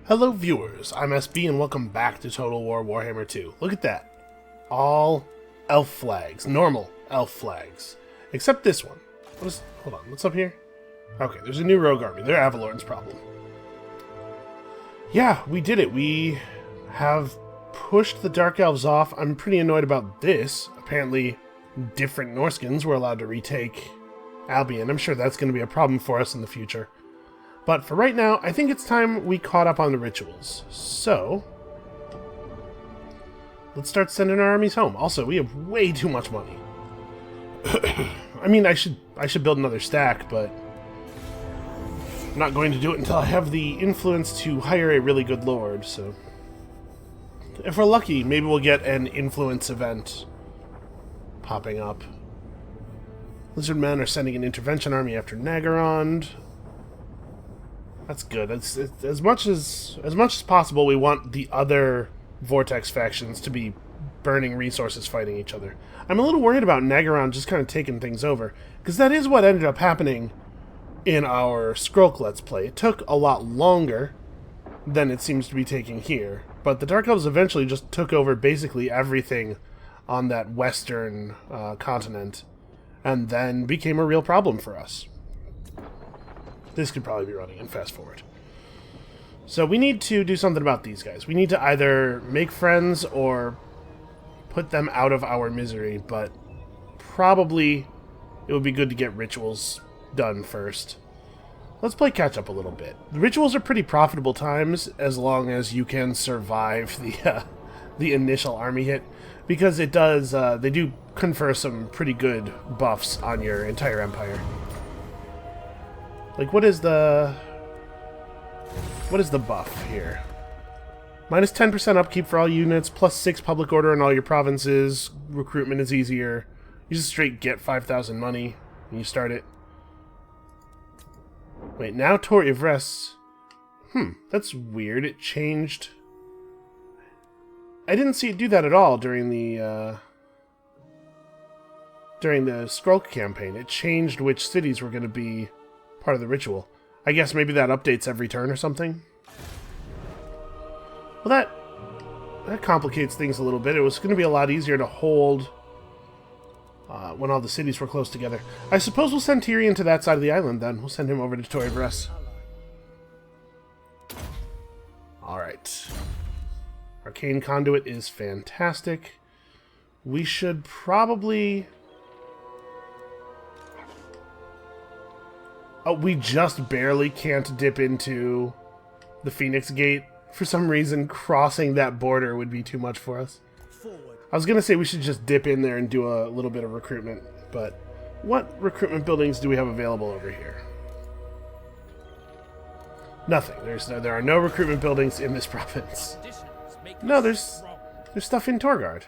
Hello viewers, I'm SB and welcome back to Total War Warhammer 2. Look at that. All elf flags. Normal elf flags. Except this one. Hold on, what's up here? Okay, there's a new rogue army. They're Avalorn's problem. Yeah, we did it. We have pushed the Dark Elves off. I'm pretty annoyed about this. Apparently, different Norskins were allowed to retake Albion. I'm sure that's going to be a problem for us in the future. But for right now, I think it's time we caught up on the rituals. So, let's start sending our armies home. Also, we have way too much money. I mean, I should build another stack, but I'm not going to do it until I have the influence to hire a really good lord, so... If we're lucky, maybe we'll get an influence event popping up. Lizardmen are sending an intervention army after Nagarond. That's good. As much as possible, we want the other Vortex factions to be burning resources fighting each other. I'm a little worried about Nagarond just kind of taking things over, because that is what ended up happening in our Skrulk Let's Play. It took a lot longer than it seems to be taking here, but the Dark Elves eventually just took over basically everything on that western continent, and then became a real problem for us. This could probably be running in fast forward. So we need to do something about these guys. We need to either make friends or put them out of our misery, but probably it would be good to get rituals done first. Let's play catch up a little bit. The rituals are pretty profitable times as long as you can survive the initial army hit, because it does they do confer some pretty good buffs on your entire empire. Like, what is the buff here? Minus 10% upkeep for all units, plus 6 public order in all your provinces. Recruitment is easier. You just straight get 5,000 money when you start it. Wait, now Tor Ivres... that's weird. It changed... I didn't see it do that at all during the Skrulk campaign. It changed which cities were going to be part of the ritual. I guess maybe that updates every turn or something. Well, that complicates things a little bit. It was going to be a lot easier to hold when all the cities were close together. I suppose we'll send Tyrion to that side of the island then. We'll send him over to Tor Ivres. Alright. Arcane Conduit is fantastic. We should probably... Oh, we just barely can't dip into the Phoenix Gate. For some reason, crossing that border would be too much for us. I was going to say we should just dip in there and do a little bit of recruitment, but what recruitment buildings do we have available over here? Nothing. There are no recruitment buildings in this province. No, there's stuff in Torgard.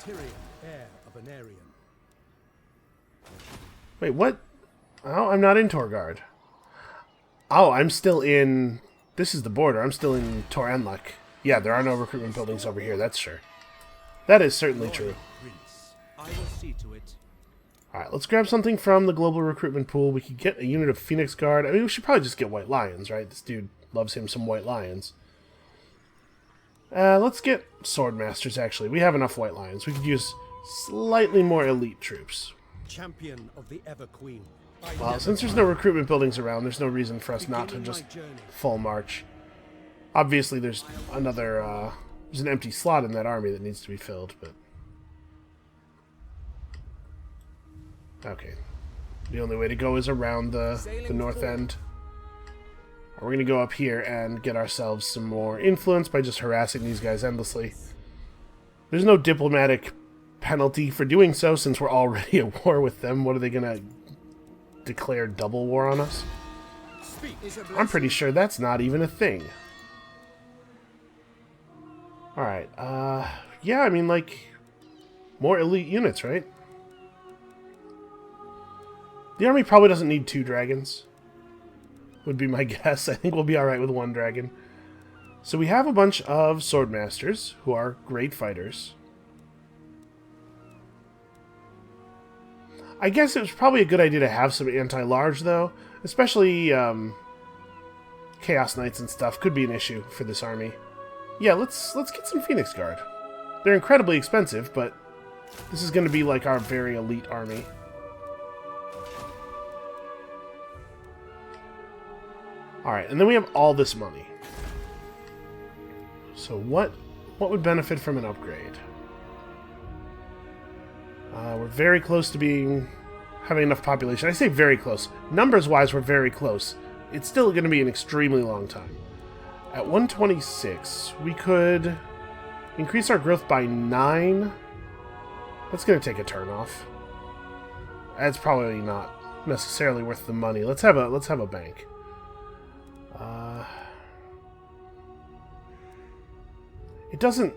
Wait, what? Oh, I'm not in Torgard. Oh, I'm still in... This is the border. I'm still in Tor Enlek. Yeah, there are no recruitment buildings over here, that's sure. That is certainly true. Alright, let's grab something from the global recruitment pool. We could get a unit of Phoenix Guard. I mean, we should probably just get White Lions, right? This dude loves him some White Lions. Let's get Swordmasters, actually. We have enough White Lions. We could use slightly more elite troops. Champion of the Ever Queen. Well, since there's no recruitment buildings around, there's no reason for us not to just full march. Obviously, there's another, there's an empty slot in that army that needs to be filled, but... Okay. The only way to go is around the north end. We're going to go up here and get ourselves some more influence by just harassing these guys endlessly. There's no diplomatic penalty for doing so, since we're already at war with them. What are they going to... declare double war on us? I'm pretty sure that's not even a thing. Alright, yeah, I mean, like, more elite units, right? The army probably doesn't need 2 dragons, would be my guess. I think we'll be alright with 1 dragon. So we have a bunch of Swordmasters, who are great fighters. I guess it was probably a good idea to have some anti-large, though. Especially, Chaos Knights and stuff could be an issue for this army. Yeah, let's get some Phoenix Guard. They're incredibly expensive, but this is going to be like our very elite army. Alright, and then we have all this money. So what would benefit from an upgrade? We're very close to having enough population. I say very close. Numbers-wise, we're very close. It's still going to be an extremely long time. At 126, we could increase our growth by 9. That's going to take a turn off. That's probably not necessarily worth the money. Let's have a bank. It doesn't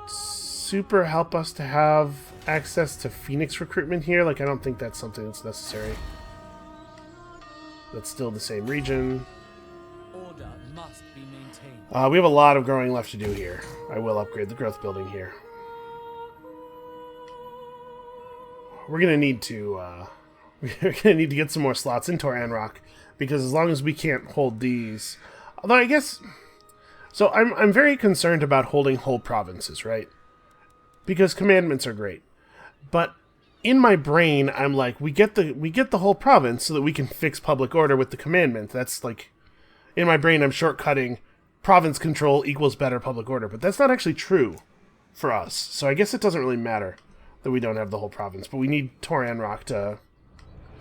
super help us to have access to Phoenix recruitment here. Like, I don't think that's something that's necessary. That's still the same region. Order must be maintained. We have a lot of growing left to do here. I will upgrade the growth building here. We're gonna need to get some more slots into our Anrock, because as long as we can't hold these, although I guess, so I'm very concerned about holding whole provinces, right? Because commandments are great, but in my brain I'm like, we get the whole province so that we can fix public order with the commandment. That's like, in my brain I'm shortcutting province control equals better public order, but that's not actually true for us. So I guess it doesn't really matter that we don't have the whole province, but we need Tor Anrock to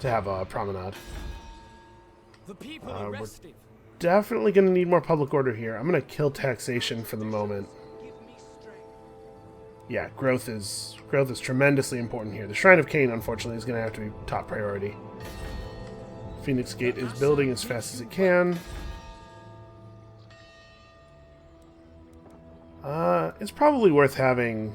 have a promenade. The people are restive. Definitely going to need more public order here. I'm going to kill taxation for the moment. Yeah, growth is tremendously important here. The Shrine of Cain, unfortunately, is going to have to be top priority. Phoenix Gate is building as fast as it can. It's probably worth having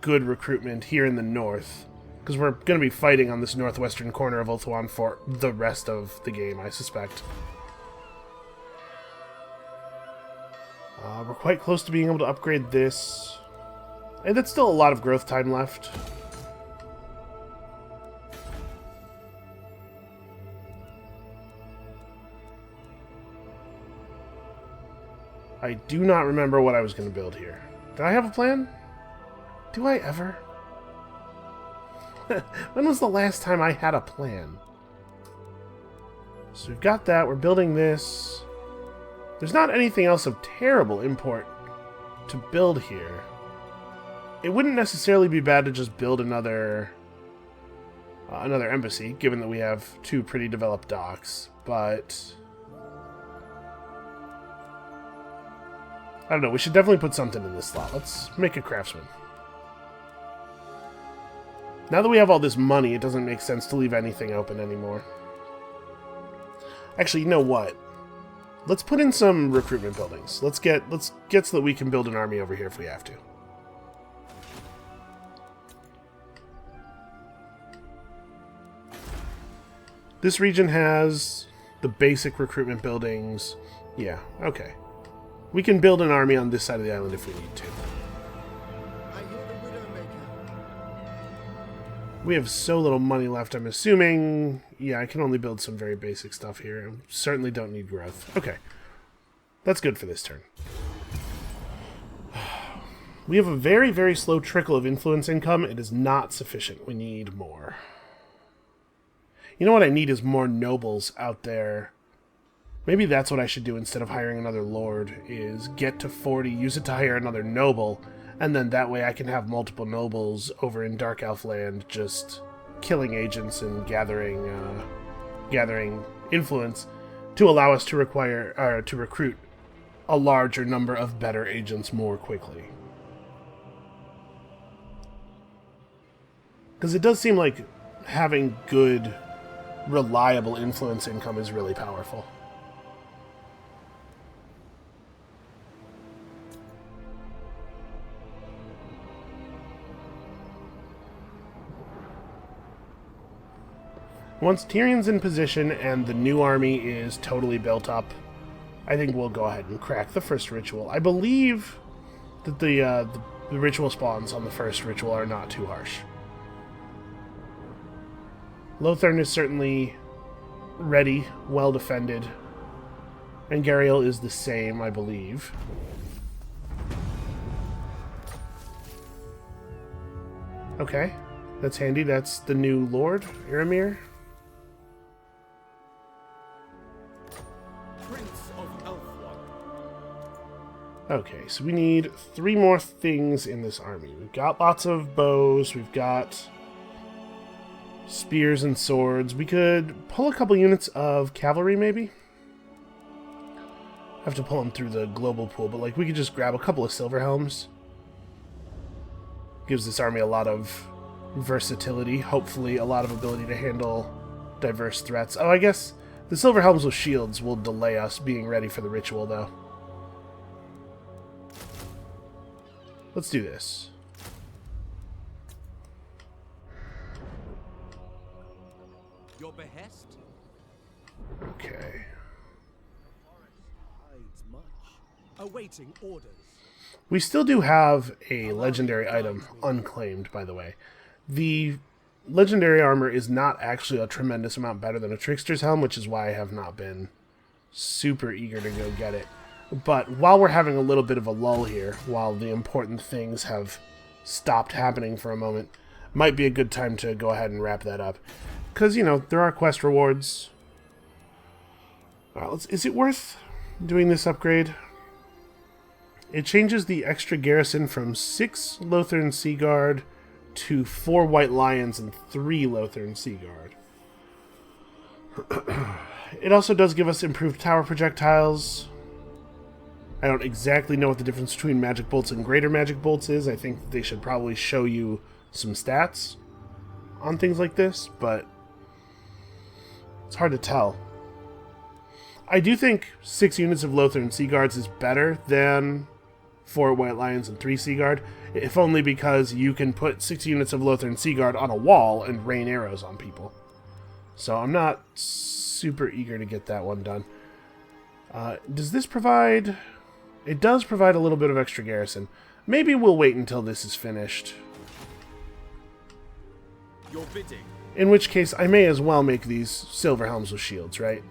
good recruitment here in the north, because we're going to be fighting on this northwestern corner of Ulthuan for the rest of the game, I suspect. We're quite close to being able to upgrade this. And that's still a lot of growth time left. I do not remember what I was going to build here. Did I have a plan? Do I ever? When was the last time I had a plan? So we've got that. We're building this. There's not anything else of terrible import to build here. It wouldn't necessarily be bad to just build another embassy, given that we have 2 pretty developed docks, but I don't know, we should definitely put something in this slot. Let's make a craftsman. Now that we have all this money, it doesn't make sense to leave anything open anymore. Actually, you know what? Let's put in some recruitment buildings. Let's get so that we can build an army over here if we have to. This region has the basic recruitment buildings. Yeah, okay. We can build an army on this side of the island if we need to. We have so little money left, I'm assuming. Yeah, I can only build some very basic stuff here. Certainly don't need growth. Okay. That's good for this turn. We have a very, very slow trickle of influence income. It is not sufficient. We need more. You know what I need is more nobles out there. Maybe that's what I should do instead of hiring another lord, is get to 40, use it to hire another noble, and then that way I can have multiple nobles over in Dark Elf Land just killing agents and gathering influence to allow us to recruit a larger number of better agents more quickly. Because it does seem like having good, reliable influence income is really powerful. Once Tyrion's in position and the new army is totally built up, I think we'll go ahead and crack the first ritual. I believe that the ritual spawns on the first ritual are not too harsh. Lothern is certainly ready, well defended. And Gariel is the same, I believe. Okay, that's handy. That's the new Lord, Iramir. Prince of Elfwag. Okay, so we need 3 more things in this army. We've got lots of bows. We've got spears and swords. We could pull a couple units of cavalry, maybe. Have to pull them through the global pool, but like we could just grab a couple of silver helms. Gives this army a lot of versatility, hopefully a lot of ability to handle diverse threats. Oh, I guess the silver helms with shields will delay us being ready for the ritual, though. Let's do this. Your behest? Okay. Hides much. Awaiting orders. We still do have a legendary item unclaimed, by the way. The legendary armor is not actually a tremendous amount better than a trickster's helm, which is why I have not been super eager to go get it. But while we're having a little bit of a lull here, while the important things have stopped happening for a moment, might be a good time to go ahead and wrap that up. Because, you know, there are quest rewards. Is it worth doing this upgrade? It changes the extra garrison from 6 Lothern Sea Guard to 4 White Lions and 3 Lothern Sea Guard. It also does give us improved tower projectiles. I don't exactly know what the difference between magic bolts and greater magic bolts is. I think they should probably show you some stats on things like this, but it's hard to tell. I do think 6 units of Lothern Sea Guards is better than 4 White Lions and 3 Sea Guard, if only because you can put 6 units of Lothern Sea Guard on a wall and rain arrows on people. So I'm not super eager to get that one done. Does this provide... It does provide a little bit of extra garrison. Maybe we'll wait until this is finished. Your bidding. In which case, I may as well make these silver helms with shields, right?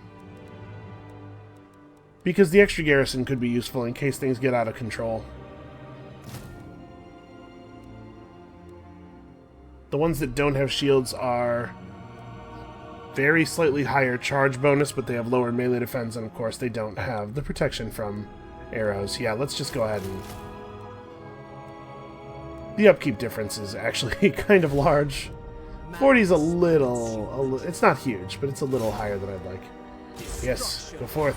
Because the extra garrison could be useful in case things get out of control. The ones that don't have shields are very slightly higher charge bonus, but they have lower melee defense, and of course they don't have the protection from arrows. Yeah, let's just go ahead and... The upkeep difference is actually kind of large. 40 is a little... It's not huge, but it's a little higher than I'd like. Yes, go forth.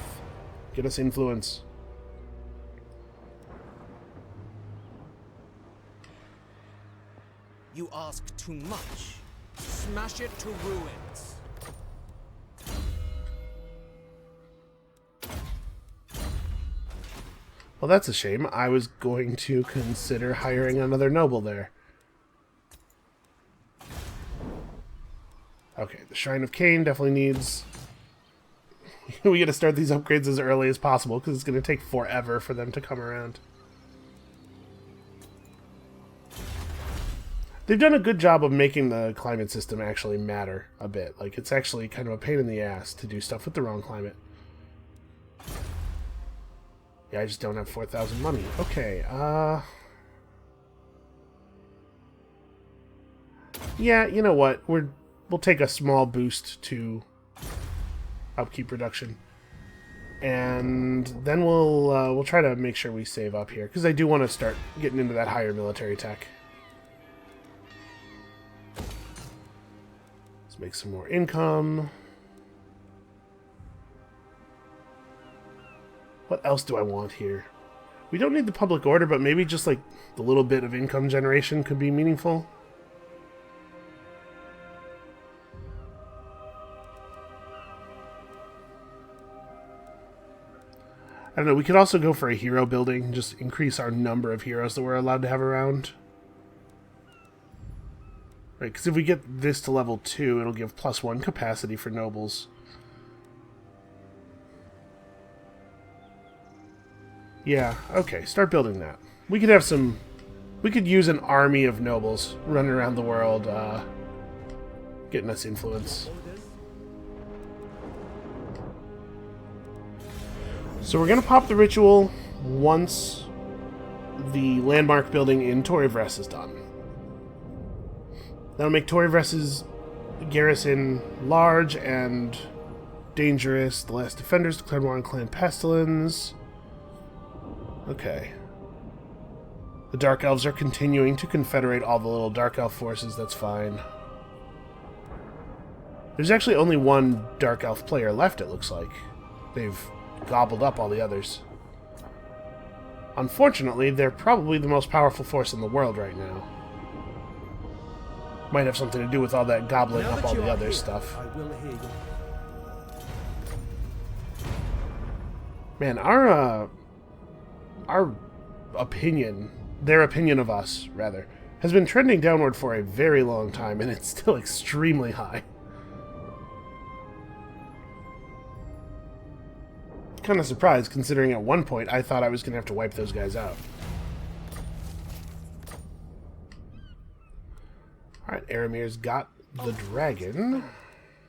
Get us influence. You ask too much. Smash it to ruins. Well, that's a shame. I was going to consider hiring another noble there. Okay, the Shrine of Cain definitely needs... We gotta start these upgrades as early as possible, because it's gonna take forever for them to come around. They've done a good job of making the climate system actually matter a bit. Like, it's actually kind of a pain in the ass to do stuff with the wrong climate. Yeah, I just don't have 4,000 money. Okay, yeah, you know what? We'll take a small boost to upkeep reduction, and then we'll try to make sure we save up here, because I do want to start getting into that higher military tech. Let's make some more income. What else do I want here? We don't need the public order, but maybe just like the little bit of income generation could be meaningful. I don't know, we could also go for a hero building, just increase our number of heroes that we're allowed to have around. Right, because if we get this to level 2, it'll give +1 capacity for nobles. Yeah, okay, start building that. We could have some... We could use an army of nobles running around the world, getting us influence. So we're going to pop the ritual once the landmark building in Torivres is done. That'll make Torivres' garrison large and dangerous. The last defenders declared war on Clan Pestilence. Okay. The Dark Elves are continuing to confederate all the little Dark Elf forces. That's fine. There's actually only one Dark Elf player left, it looks like. They've gobbled up all the others. Unfortunately, they're probably the most powerful force in the world right now. Might have something to do with all that gobbling up all the other stuff. I will hear you. Man, our opinion, their opinion of us, rather, has been trending downward for a very long time, and it's still extremely high. Kind of surprised, considering at one point I thought I was going to have to wipe those guys out. Alright, Aramir's got the dragon.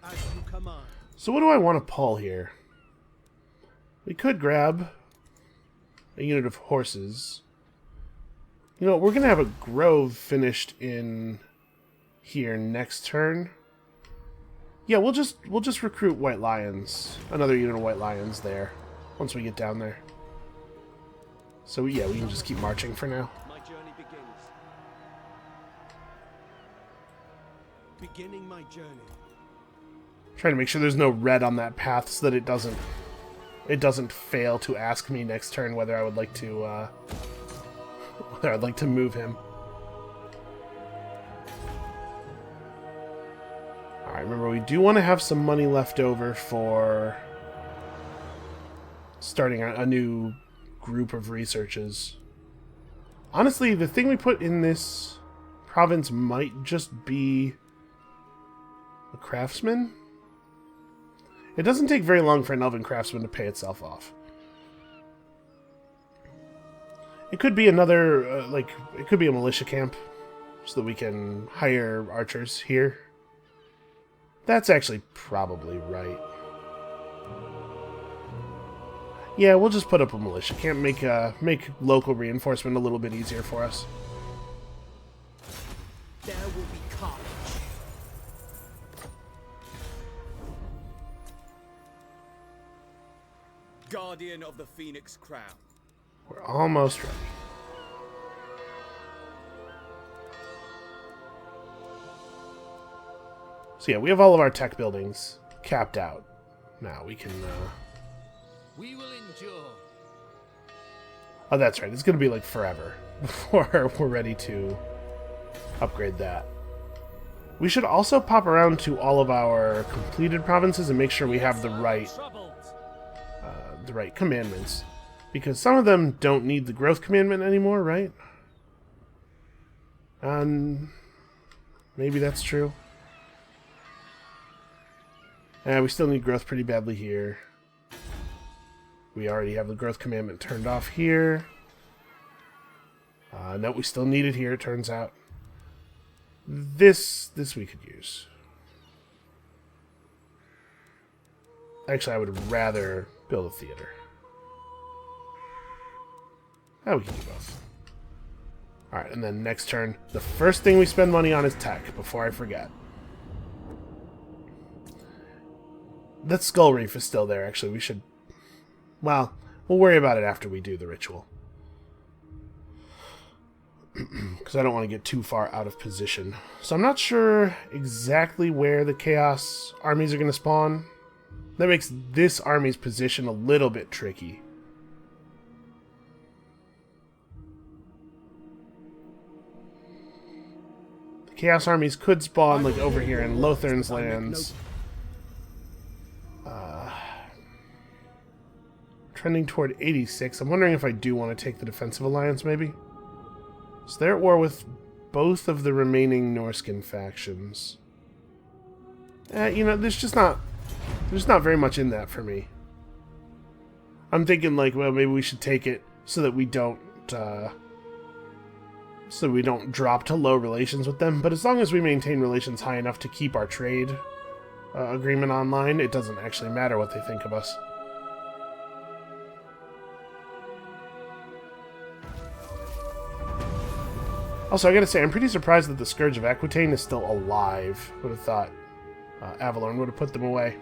As you command. So what do I want to pull here? We could grab a unit of horses. You know, we're going to have a grove finished in here next turn. Yeah, we'll just recruit White Lions. Another unit of White Lions there. Once we get down there. So yeah, we can just keep marching for now. My journey begins. Beginning my journey. Trying to make sure there's no red on that path so that it doesn't fail to ask me next turn whether I would like to whether I'd like to move him. Alright, remember we do want to have some money left over for starting a new group of researches. Honestly, the thing we put in this province might just be a craftsman. It doesn't take very long for an elven craftsman to pay itself off. It could be another, it could be a militia camp, so that we can hire archers here. That's actually probably right. Yeah, we'll just put up a militia camp, make local reinforcement a little bit easier for us. There will be carnage. Guardian of the Phoenix Crown. We're almost ready. So yeah, we have all of our tech buildings capped out. Now we can... We will endure. Oh, that's right. It's going to be like forever before we're ready to upgrade that. We should also pop around to all of our completed provinces and make sure we have the right commandments. Because some of them don't need the growth commandment anymore, right? Maybe that's true. We still need growth pretty badly here. We already have the growth commandment turned off here. No, we still need it here, it turns out. This we could use. Actually, I would rather build a theater. Oh, we can do both. Alright, and then next turn, the first thing we spend money on is tech, before I forget. That skull reef is still there, actually. We should... Well, we'll worry about it after we do the ritual. Because I don't want to get too far out of position. So I'm not sure exactly where the Chaos armies are going to spawn. That makes this army's position a little bit tricky. The Chaos armies could spawn like over here in Lothern's lands. Trending toward 86. I'm wondering if I do want to take the defensive alliance, maybe? So they're at war with both of the remaining Norskin factions. You know, there's not very much in that for me. I'm thinking like, well, maybe we should take it so that we don't drop to low relations with them. But as long as we maintain relations high enough to keep our trade agreement online, it doesn't actually matter what they think of us. Also, I gotta say, I'm pretty surprised that the Scourge of Aquitaine is still alive. Would have thought Avalon would have put them away.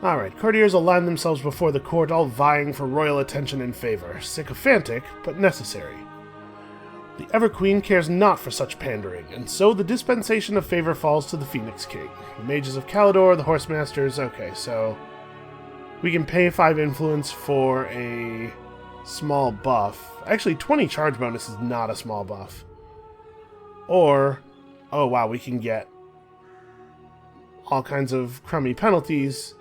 Alright, courtiers align themselves before the court, all vying for royal attention and favor. Sycophantic, but necessary. The Ever-Queen cares not for such pandering, and so the dispensation of favor falls to the Phoenix King. The Mages of Calidor, the Horsemasters... Okay, so... we can pay 5 influence for a small buff. Actually, 20 charge bonus is not a small buff. Or... oh wow, we can get all kinds of crummy penalties,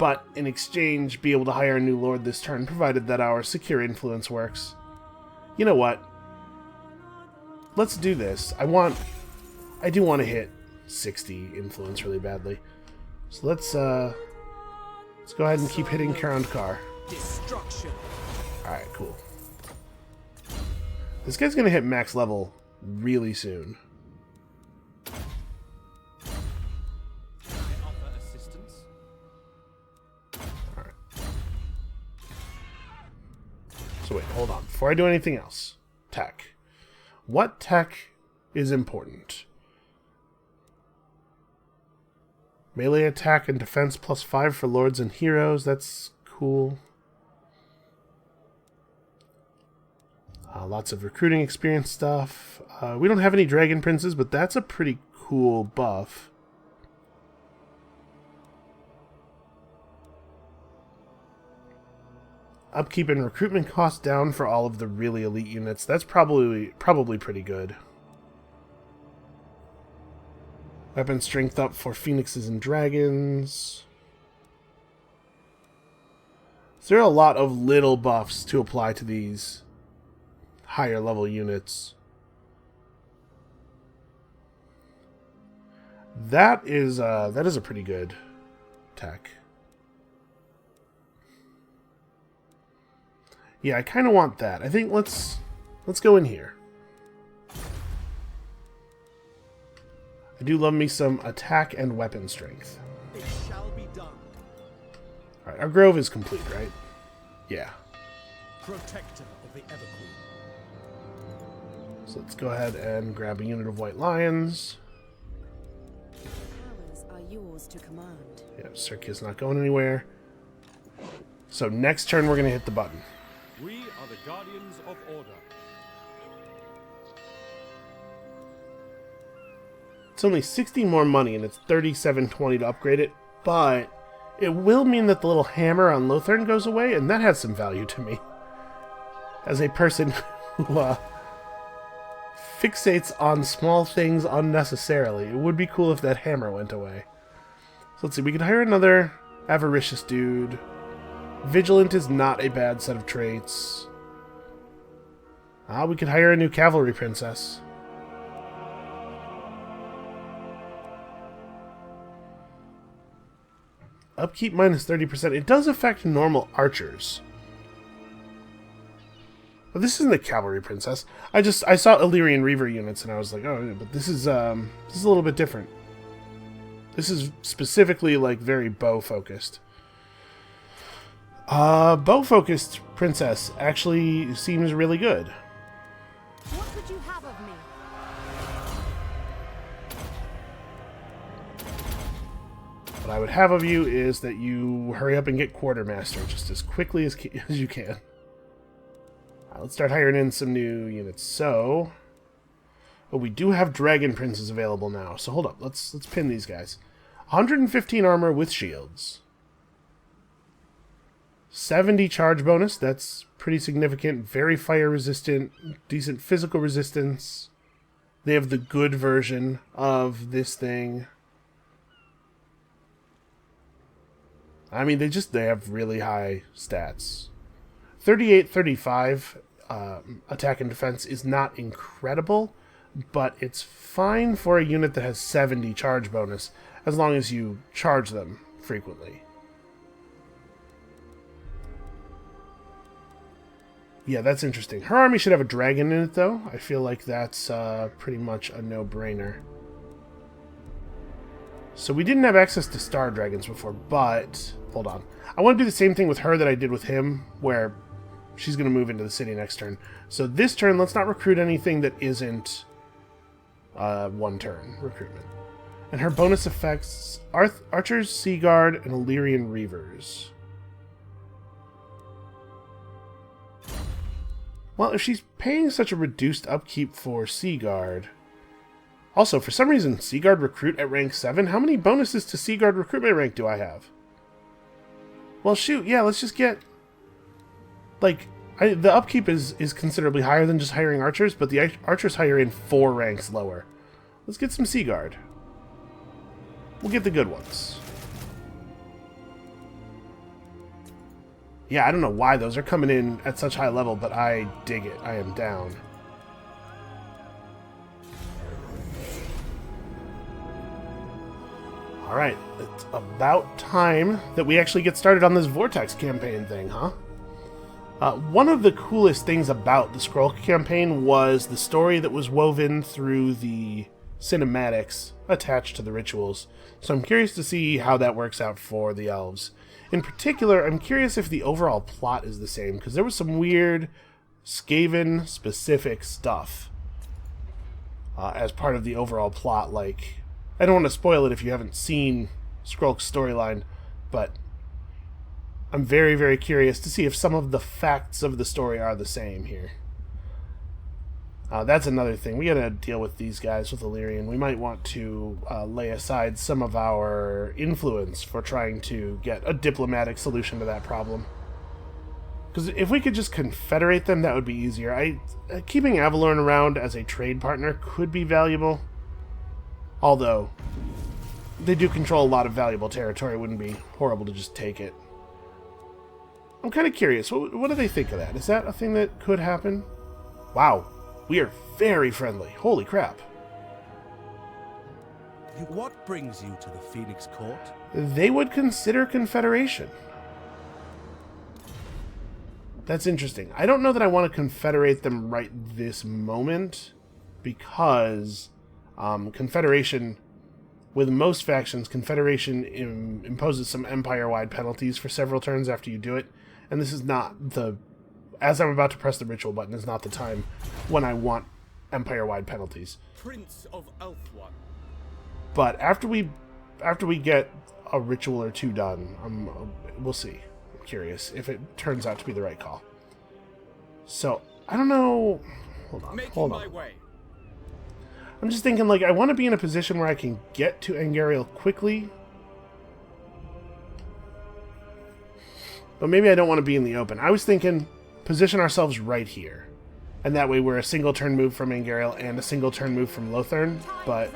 but in exchange be able to hire a new lord this turn, provided that our secure influence works. You know what? Let's do this. I do want to hit 60 influence really badly. So let's go ahead and keep hitting Crowned Car. Destruction. Alright, cool. This guy's gonna hit max level really soon. Alright. So wait, hold on. Before I do anything else, tech. What tech is important? Melee attack and defense +5 for lords and heroes. That's cool. Lots of recruiting experience stuff. We don't have any dragon princes, but that's a pretty cool buff. Upkeep and recruitment costs down for all of the really elite units. That's probably pretty good. Weapon strength up for phoenixes and dragons. So there are a lot of little buffs to apply to these higher level units. That is a pretty good tech. Yeah, I kind of want that. I think let's go in here. I do love me some attack and weapon strength. It shall be done. Alright, our grove is complete, right? Yeah. Protector of the Everqueen. So let's go ahead and grab a unit of white lions. Powers are yours to command. Yeah, Circus not going anywhere. So next turn we're going to hit the button. We are the guardians of order. It's only 60 more money and it's 37.20 to upgrade it, but it will mean that the little hammer on Lothern goes away, and that has some value to me. As a person who fixates on small things unnecessarily, it would be cool if that hammer went away. So let's see, we could hire another avaricious dude. Vigilant is not a bad set of traits. We could hire a new cavalry princess. Upkeep minus 30%. It does affect normal archers. But this isn't a cavalry princess. I saw Illyrian Reaver units and I was like, oh, but this is a little bit different. This is specifically like very bow focused. Bow-focused princess actually seems really good. What would you have of me? What I would have of you is that you hurry up and get quartermaster just as quickly as you can. Let's start hiring in some new units. So, we do have dragon princes available now. So hold up, let's pin these guys. 115 armor with shields. 70 charge bonus, that's pretty significant. Very fire resistant, decent physical resistance. They have the good version of this thing. I mean, they have really high stats. 38, 35 attack and defense is not incredible, but it's fine for a unit that has 70 charge bonus, as long as you charge them frequently. Yeah, that's interesting. Her army should have a dragon in it, though. I feel like that's pretty much a no-brainer. So we didn't have access to star dragons before, but... hold on. I want to do the same thing with her that I did with him, where she's going to move into the city next turn. So this turn, let's not recruit anything that isn't one turn recruitment. And her bonus effects, Archers, Sea Guard, and Illyrian Reavers. Well, if she's paying such a reduced upkeep for Sea Guard... Also, for some reason, Sea Guard recruit at rank 7? How many bonuses to Sea Guard recruitment rank do I have? Well, shoot, yeah, let's just get... Like, the upkeep is considerably higher than just hiring archers, but the archers hire in 4 ranks lower. Let's get some Sea Guard. We'll get the good ones. Yeah, I don't know why those are coming in at such high level, but I dig it. I am down. Alright, it's about time that we actually get started on this Vortex campaign thing, huh? One of the coolest things about the Scroll campaign was the story that was woven through the cinematics attached to the rituals. So I'm curious to see how that works out for the elves. In particular, I'm curious if the overall plot is the same, because there was some weird Skaven-specific stuff as part of the overall plot. Like, I don't want to spoil it if you haven't seen Skrulk's storyline, but I'm very, very curious to see if some of the facts of the story are the same here. That's another thing. We gotta deal with these guys with Illyrian. We might want to lay aside some of our influence for trying to get a diplomatic solution to that problem. Because if we could just confederate them, that would be easier. Keeping Avalorn around as a trade partner could be valuable. Although, they do control a lot of valuable territory. It wouldn't be horrible to just take it. I'm kind of curious. What do they think of that? Is that a thing that could happen? Wow. We are very friendly. Holy crap. What brings you to the Phoenix Court? They would consider confederation. That's interesting. I don't know that I want to confederate them right this moment, because confederation, with most factions, confederation imposes some empire-wide penalties for several turns after you do it, and this is not the... As I'm about to press the ritual button, is not the time when I want empire-wide penalties. Prince of Elfwan. But after we get a ritual or two done, we'll see. I'm curious if it turns out to be the right call. So I don't know. Hold on. I'm just thinking, like, I want to be in a position where I can get to Angariel quickly. But maybe I don't want to be in the open. I was thinking, position ourselves right here. And that way we're a single turn move from Angariel and a single turn move from Lothern. But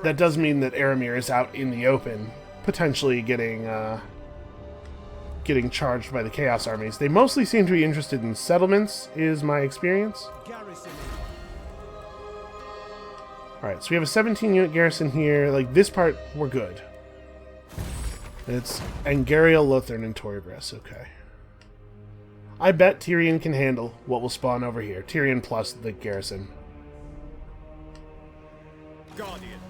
that does mean that Aramir is out in the open, potentially getting charged by the Chaos armies. They mostly seem to be interested in settlements, is my experience. Alright, so we have a 17-unit garrison here. Like, this part, we're good. It's Angariel, Lothern, and Torygriss. Okay. I bet Tyrion can handle what will spawn over here. Tyrion plus the garrison. Guardian.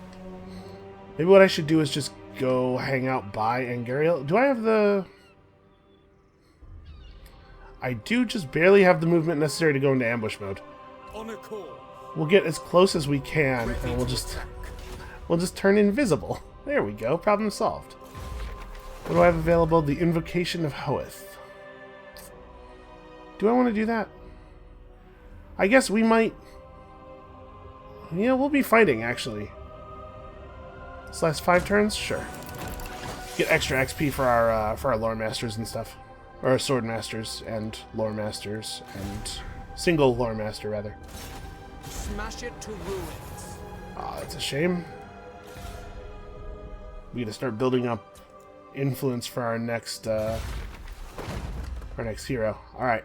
Maybe what I should do is just go hang out by Angariel. Do I have the... I do just barely have the movement necessary to go into ambush mode. On a call. We'll get as close as we can, and we'll just turn invisible. There we go. Problem solved. What do I have available? The Invocation of Hoeth. Do I want to do that? I guess we might... Yeah, we'll be fighting, actually. This last 5 turns? Sure. Get extra XP for our lore masters and stuff. Or our sword masters and lore masters and single lore master, rather. Smash it to ruins. Ah, that's a shame. We gotta start building up influence for our next hero. Alright.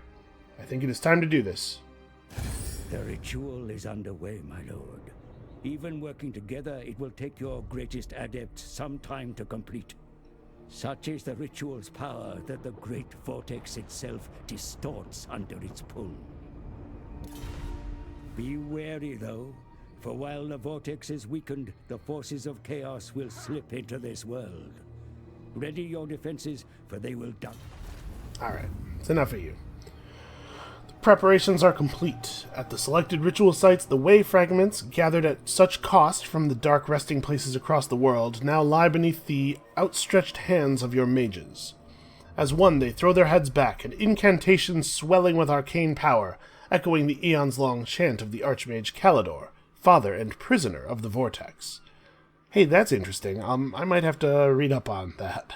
I think it is time to do this. The ritual is underway, my lord. Even working together, it will take your greatest adept some time to complete. Such is the ritual's power that the Great Vortex itself distorts under its pull. Be wary, though, for while the Vortex is weakened, the forces of chaos will slip into this world. Ready your defenses, for they will dump. Alright, it's enough of you. The preparations are complete. At the selected ritual sites, the way fragments, gathered at such cost from the dark resting places across the world, now lie beneath the outstretched hands of your mages. As one, they throw their heads back, an incantation swelling with arcane power, echoing the eons-long chant of the Archmage Calidor, father and prisoner of the Vortex. Hey, that's interesting. I might have to read up on that.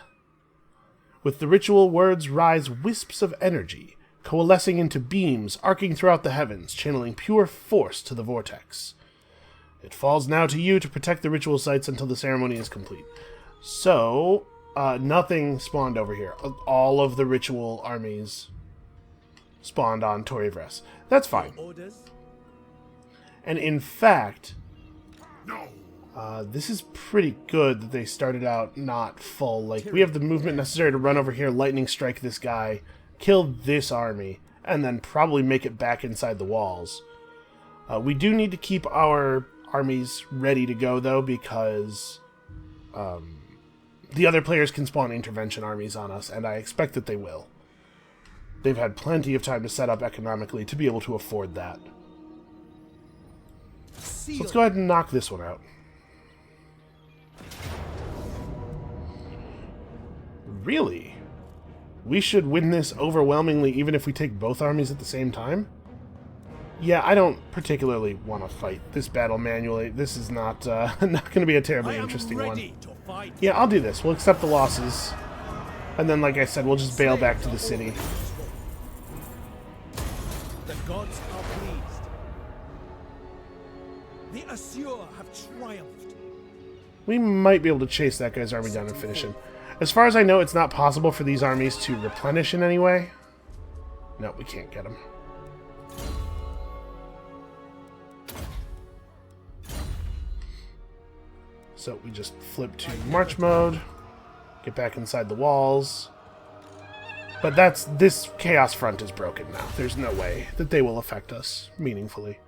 With the ritual words rise wisps of energy, coalescing into beams, arcing throughout the heavens, channeling pure force to the Vortex. It falls now to you to protect the ritual sites until the ceremony is complete. So, nothing spawned over here. All of the ritual armies spawned on Torivres. That's fine. Orders? And in fact, this is pretty good that they started out not full. Like, we have the movement necessary to run over here, lightning strike this guy, kill this army, and then probably make it back inside the walls. We do need to keep our armies ready to go, though, because the other players can spawn intervention armies on us, and I expect that they will. They've had plenty of time to set up economically to be able to afford that. So let's go ahead and knock this one out. Really? We should win this overwhelmingly even if we take both armies at the same time? Yeah, I don't particularly want to fight this battle manually. This is not not going to be a terribly interesting one. To fight. Yeah, I'll do this. We'll accept the losses. And then, like I said, we'll just bail back to the city. The gods are pleased. The Assur have triumphed. We might be able to chase that guy's army down and finish him. As far as I know, it's not possible for these armies to replenish in any way. No, we can't get them. So we just flip to march mode, get back inside the walls. But this Chaos Front is broken now. There's no way that they will affect us meaningfully.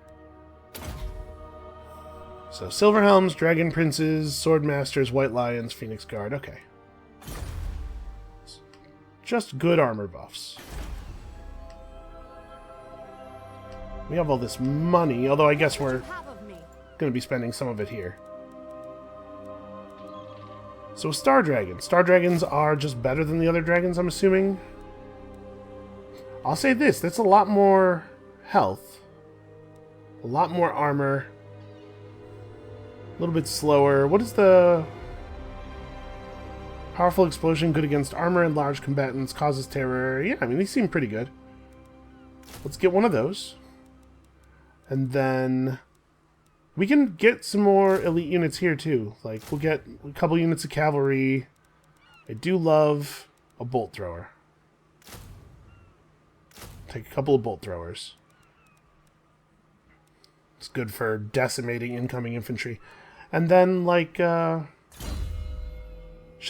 So Silverhelms, Dragon Princes, Swordmasters, White Lions, Phoenix Guard. Okay. Just good armor buffs. We have all this money, although I guess we're going to be spending some of it here. So Star Dragon. Star Dragons are just better than the other dragons, I'm assuming. I'll say this, that's a lot more health. A lot more armor. A little bit slower. What is the... Powerful explosion, good against armor and large combatants, causes terror. Yeah, I mean, these seem pretty good. Let's get one of those. And then... we can get some more elite units here, too. Like, we'll get a couple units of cavalry. I do love a bolt thrower. Take a couple of bolt throwers. It's good for decimating incoming infantry. And then, like, should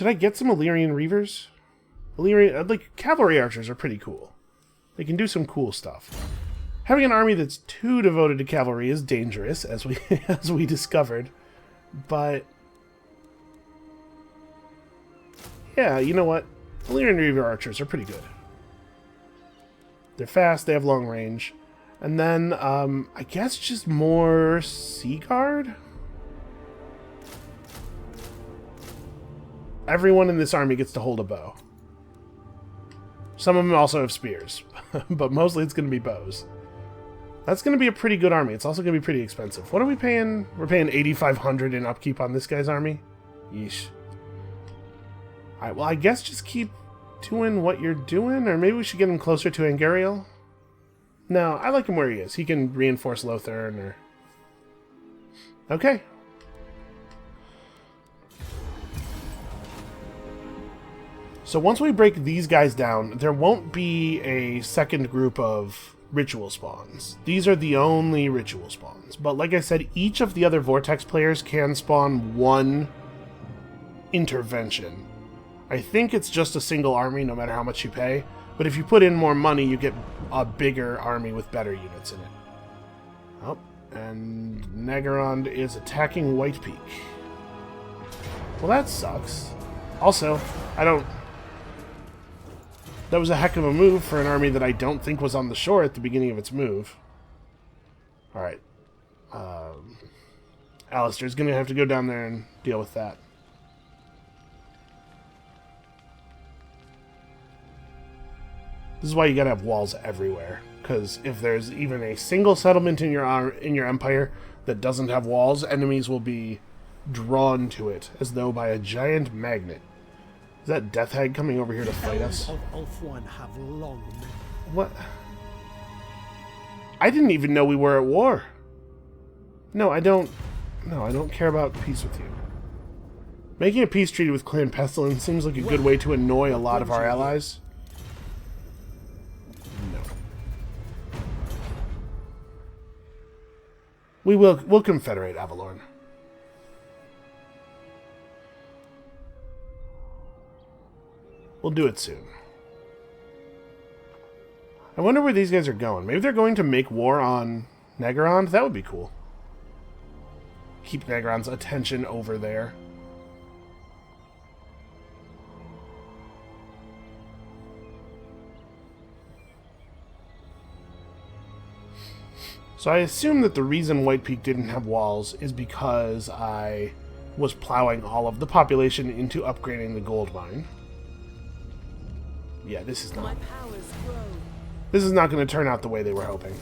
I get some Illyrian Reavers? Illyrian, like, cavalry archers are pretty cool. They can do some cool stuff. Having an army that's too devoted to cavalry is dangerous, as we discovered. But yeah, you know what? Illyrian Reaver archers are pretty good. They're fast, they have long range. And then, I guess just more Sea Guard? Everyone in this army gets to hold a bow. Some of them also have spears, but mostly it's going to be bows. That's going to be a pretty good army. It's also going to be pretty expensive. What are we paying? We're paying 8,500 in upkeep on this guy's army? Yeesh. Alright, well, I guess just keep doing what you're doing, or maybe we should get him closer to Angariel? No, I like him where he is. He can reinforce Lothern, or... okay. So once we break these guys down, there won't be a second group of ritual spawns. These are the only ritual spawns. But like I said, each of the other Vortex players can spawn one intervention. I think it's just a single army, no matter how much you pay. But if you put in more money, you get a bigger army with better units in it. Oh, and Nagarond is attacking White Peak. Well, that sucks. Also, I don't... That was a heck of a move for an army that I don't think was on the shore at the beginning of its move. Alright. Alistair's going to have to go down there and deal with that. This is why you gotta have walls everywhere. Because if there's even a single settlement in your empire that doesn't have walls, enemies will be drawn to it as though by a giant magnet. Is that Death Hag coming over here to fight us? Of Ulthuan have long met. What? I didn't even know we were at war. No, I don't care about peace with you. Making a peace treaty with Clan Pestilence seems like a good way to annoy a lot of our allies. No. We'll confederate Avalorn. We'll do it soon. I wonder where these guys are going. Maybe they're going to make war on Negorond? That would be cool. Keep Negron's attention over there. So I assume that the reason White Peak didn't have walls is because I was plowing all of the population into upgrading the gold mine. Yeah, this is not going to turn out the way they were hoping.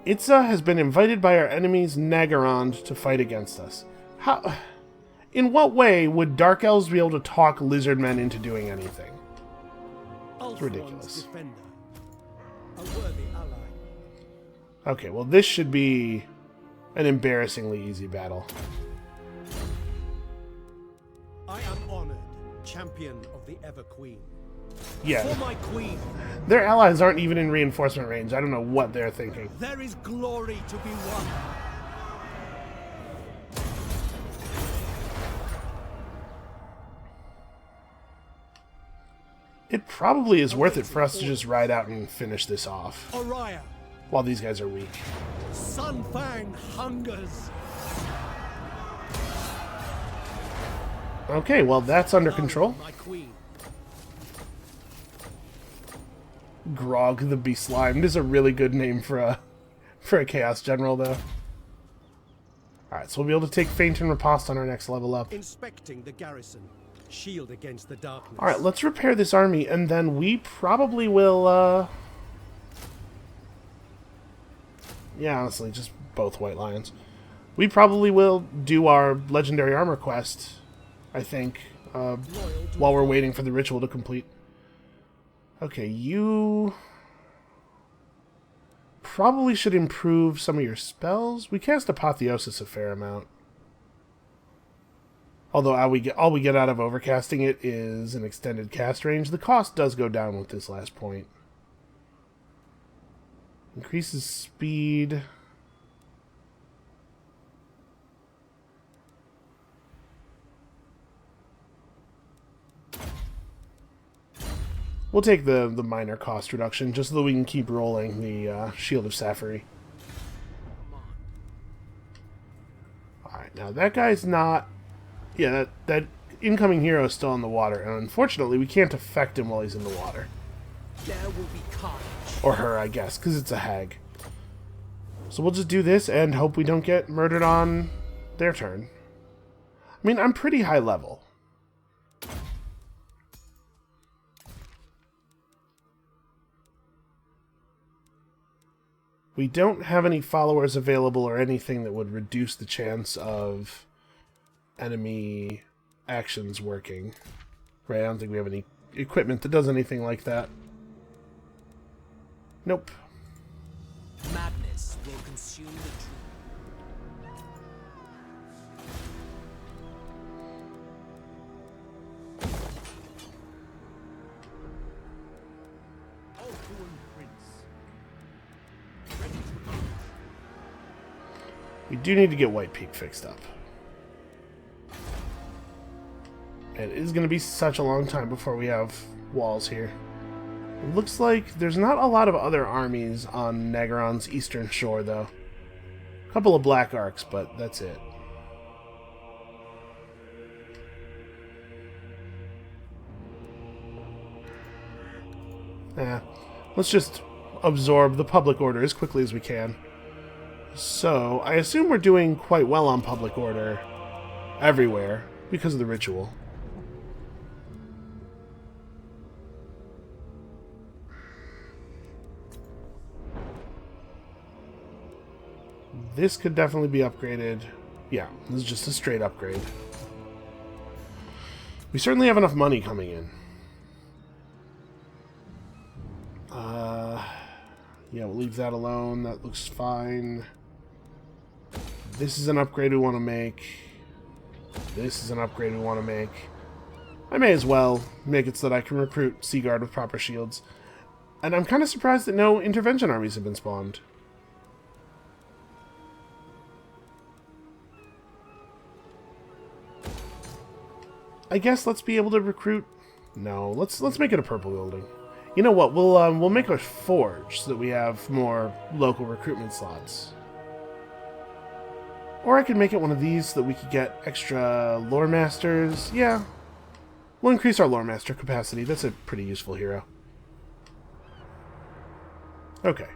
Itza has been invited by our enemies Nagorond to fight against us. How? In what way would Dark Elves be able to talk lizardmen into doing anything? It's ridiculous. Defender, a worthy ally. Okay, well this should be an embarrassingly easy battle. I am honored, champion of the Ever Queen. Yeah, For my queen, their allies aren't even in reinforcement range. I don't know what they're thinking. there is glory to be won. It probably is worth it for us to just ride out and finish this off Orion, while these guys are weak. Sunfang hungers. Okay, well that's under control. My queen. Grog the Beslimed is a really good name for a Chaos General, though. Alright, so we'll be able to take Feint and Riposte on our next level up. Inspecting the garrison. Shield against the darkness. Alright, let's repair this army, and then we probably will, yeah, honestly, just both White Lions. We probably will do our Legendary Armor quest, I think, while we're waiting for the ritual to complete. Okay, you probably should improve some of your spells. We cast Apotheosis a fair amount. Although all we get out of overcasting it is an extended cast range. The cost does go down with this last point. Increases speed. We'll take the minor cost reduction, just so that we can keep rolling the Shield of Sapphire. Alright, now that guy's not... Yeah, that incoming hero is still in the water, and unfortunately we can't affect him while he's in the water. There will be carnage. Or her, I guess, because it's a hag. So we'll just do this and hope we don't get murdered on their turn. I mean, I'm pretty high level. We don't have any followers available or anything that would reduce the chance of enemy actions working. Right, I don't think we have any equipment that does anything like that. Nope. Madness will consume the truth. Ulthuan Prince. We do need to get White Peak fixed up. And it is going to be such a long time before we have walls here. It looks like there's not a lot of other armies on Negron's eastern shore, though. A couple of Black Arcs, but that's it. Let's just absorb the public order as quickly as we can. So, I assume we're doing quite well on public order everywhere because of the ritual. This could definitely be upgraded. Yeah, this is just a straight upgrade. We certainly have enough money coming in. Yeah, we'll leave that alone. That looks fine. This is an upgrade we want to make. This is an upgrade we want to make. I may as well make it so that I can recruit Seaguard with proper shields. And I'm kind of surprised that no intervention armies have been spawned. I guess let's be able to recruit... No, let's make it a purple building. You know what? We'll make a forge so that we have more local recruitment slots. Or I could make it one of these so that we could get extra lore masters. Yeah. We'll increase our lore master capacity. That's a pretty useful hero. Okay.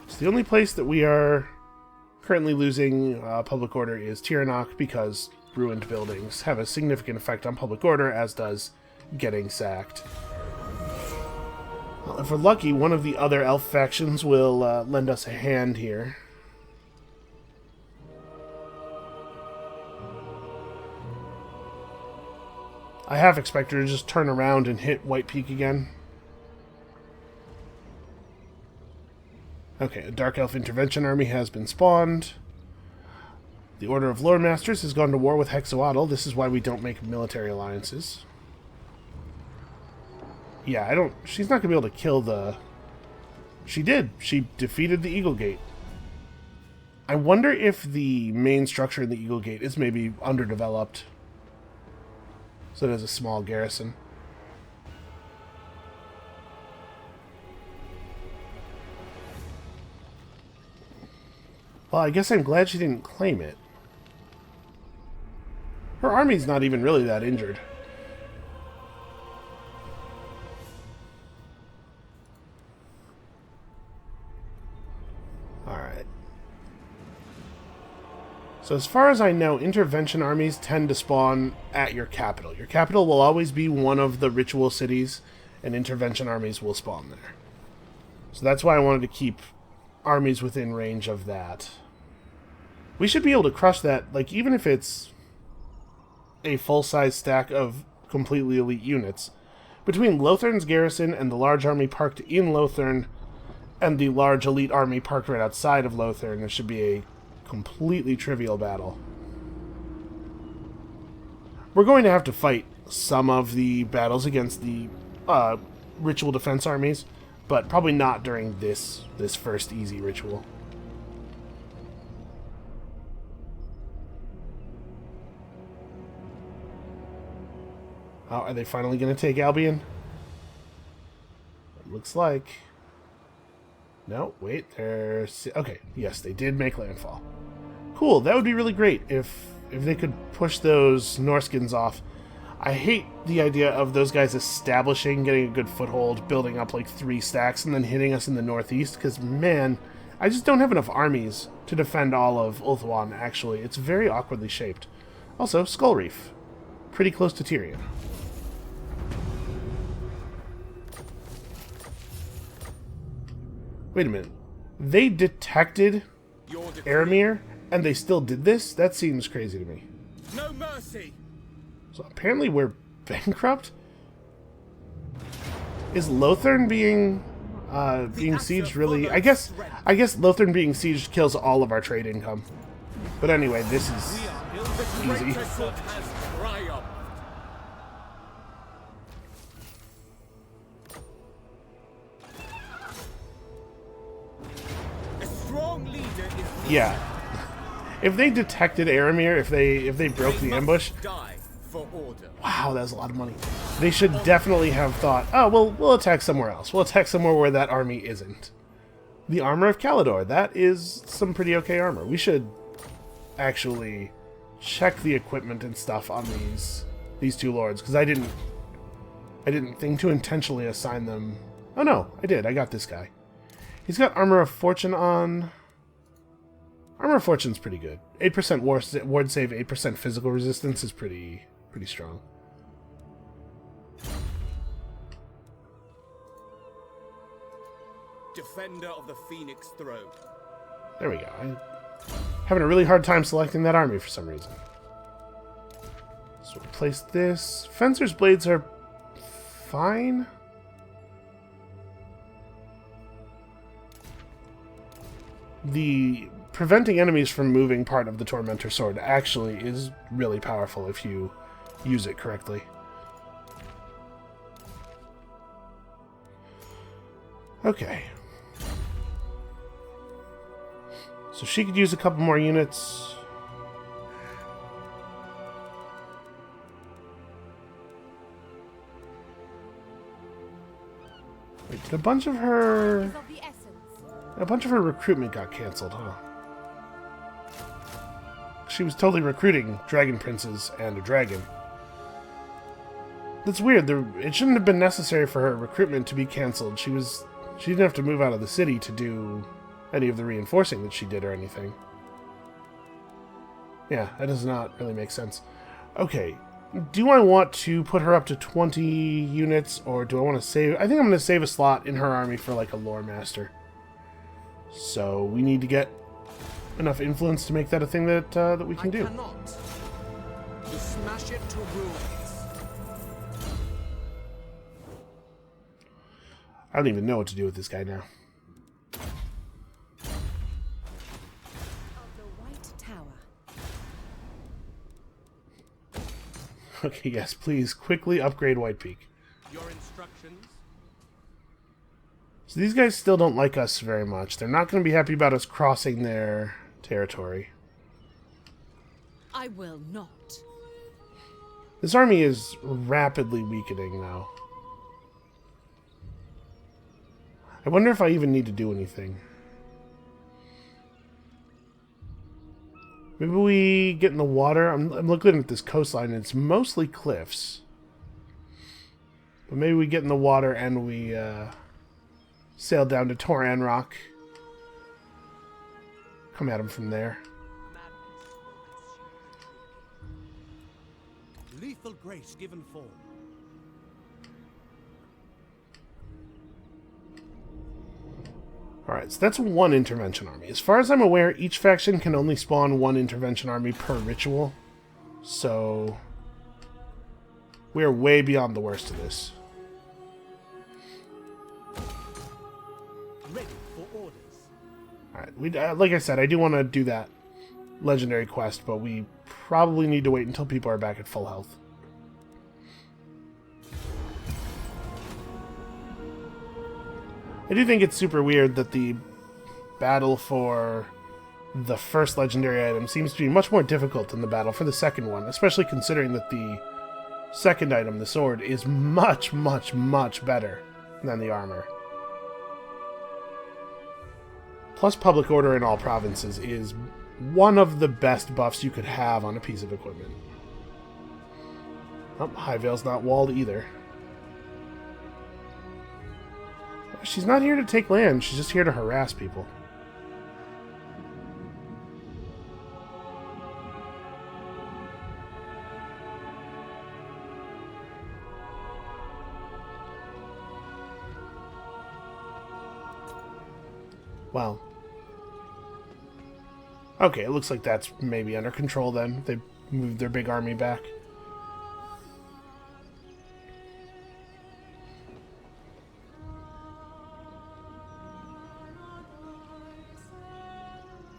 So the only place that we are currently losing public order is Tyrion, because ruined buildings have a significant effect on public order, as does getting sacked. Well, if we're lucky, one of the other elf factions will lend us a hand here. I half expect her to just turn around and hit White Peak again. Okay, a Dark Elf Intervention Army has been spawned. The Order of Lore Masters has gone to war with Hexoatl. This is why we don't make military alliances. Yeah, she's not going to be able to kill the... She did. She defeated the Eagle Gate. I wonder if the main structure in the Eagle Gate is maybe underdeveloped. So it has a small garrison. Well, I guess I'm glad she didn't claim it. Her army's not even really that injured. Alright. So as far as I know, intervention armies tend to spawn at your capital. Your capital will always be one of the ritual cities, and intervention armies will spawn there. So that's why I wanted to keep armies within range of that. We should be able to crush that, like, even if it's a full-size stack of completely elite units. Between Lothern's garrison and the large army parked in Lothern and the large elite army parked right outside of Lothern, there should be a completely trivial battle. We're going to have to fight some of the battles against the ritual defense armies, but probably not during this first easy ritual. Oh, are they finally going to take Albion? It looks like. No, wait, there's... Okay, yes, they did make landfall. Cool, that would be really great if they could push those Norskins off. I hate the idea of those guys establishing, getting a good foothold, building up like 3 stacks, and then hitting us in the northeast, because, man, I just don't have enough armies to defend all of Ulthuan, actually. It's very awkwardly shaped. Also, Skull Reef. Pretty close to Tyrion. Wait a minute. They detected Aramir, and they still did this? That seems crazy to me. No mercy. So apparently we're bankrupt? Is Lothern being sieged really... I guess Lothern being sieged kills all of our trade income. But anyway, this is easy. Yeah. If they detected Aramir, if they broke the ambush, wow, that's a lot of money. They should definitely have thought, oh, well, we'll attack somewhere else. We'll attack somewhere where that army isn't. The Armor of Calidor, that is some pretty okay armor. We should actually check the equipment and stuff on these 2 lords, because I didn't I didn't think to intentionally assign them. Oh no, I did. I got this guy. He's got Armor of Fortune on. Armor of Fortune's pretty good. 8% ward save, 8% physical resistance is pretty strong. Defender of the Phoenix Throne. There we go. I'm having a really hard time selecting that army for some reason. So replace this. Fencer's Blades are fine. The preventing enemies from moving part of the Tormentor Sword actually is really powerful if you use it correctly. Okay. So she could use a couple more units. Wait, did a bunch of her recruitment got canceled, huh? She was totally recruiting dragon princes and a dragon. That's weird. It shouldn't have been necessary for her recruitment to be canceled. She didn't have to move out of the city to do any of the reinforcing that she did or anything. Yeah, that does not really make sense. Okay, do I want to put her up to 20 units, or do I want to save... I think I'm going to save a slot in her army for, like, a lore master. So, we need to get enough influence to make that a thing that we can do. I cannot. To smash it to ruins. I don't even know what to do with this guy now. Okay, yes, please, quickly upgrade White Peak. Your instructions? So these guys still don't like us very much. They're not going to be happy about us crossing their territory. I will not. This army is rapidly weakening now. I wonder if I even need to do anything. Maybe we get in the water. I'm looking at this coastline, and it's mostly cliffs. But maybe we get in the water and we sail down to Toran Rock. Come at them from there. Lethal grace given form. Alright, so that's one intervention army. As far as I'm aware, each faction can only spawn one intervention army per ritual. So we are way beyond the worst of this. Ready for orders. Alright, like I said, I do want to do that legendary quest, but we probably need to wait until people are back at full health. I do think it's super weird that the battle for the first legendary item seems to be much more difficult than the battle for the second one, especially considering that the second item, the sword, is much, much, much better than the armor. Plus, public order in all provinces is one of the best buffs you could have on a piece of equipment. Oh, Highvale's not walled either. She's not here to take land, she's just here to harass people. Well. Okay, it looks like that's maybe under control then. They moved their big army back.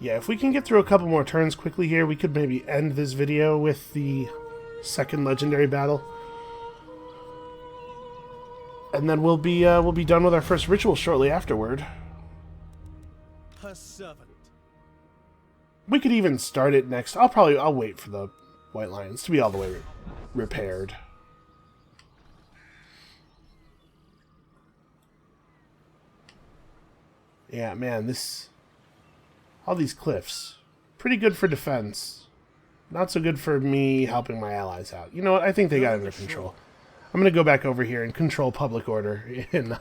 Yeah, if we can get through a couple more turns quickly here, we could maybe end this video with the second legendary battle. And then we'll be done with our first ritual shortly afterward. Her servant. We could even start it next. I'll wait for the White Lions to be all the way repaired. Yeah, man, all these cliffs. Pretty good for defense. Not so good for me helping my allies out. You know what? I think they got it under control. I'm going to go back over here and control public order in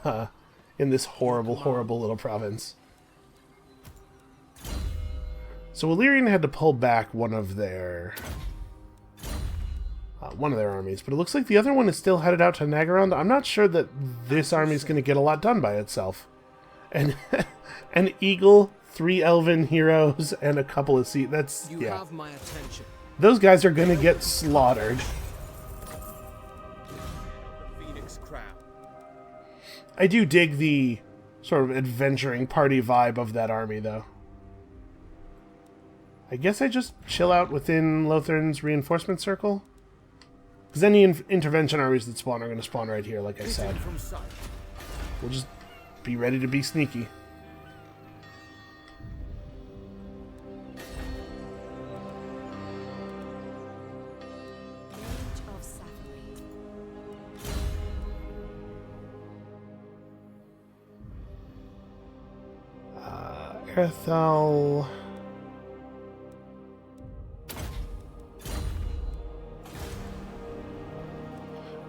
this horrible, horrible little province. So Illyrian had to pull back one of their armies, but it looks like the other one is still headed out to Nagaround. I'm not sure that this army is going to get a lot done by itself. And an eagle, 3 elven heroes, and a couple of seats. That's, You yeah. have my attention. Those guys are going to get slaughtered. Phoenix crown. I do dig the sort of adventuring party vibe of that army, though. I guess I just chill out within Lothern's reinforcement circle. Because any intervention armies that spawn are going to spawn right here, like I said. From sight. We'll just be ready to be sneaky. Age of Sapphire. Erthal.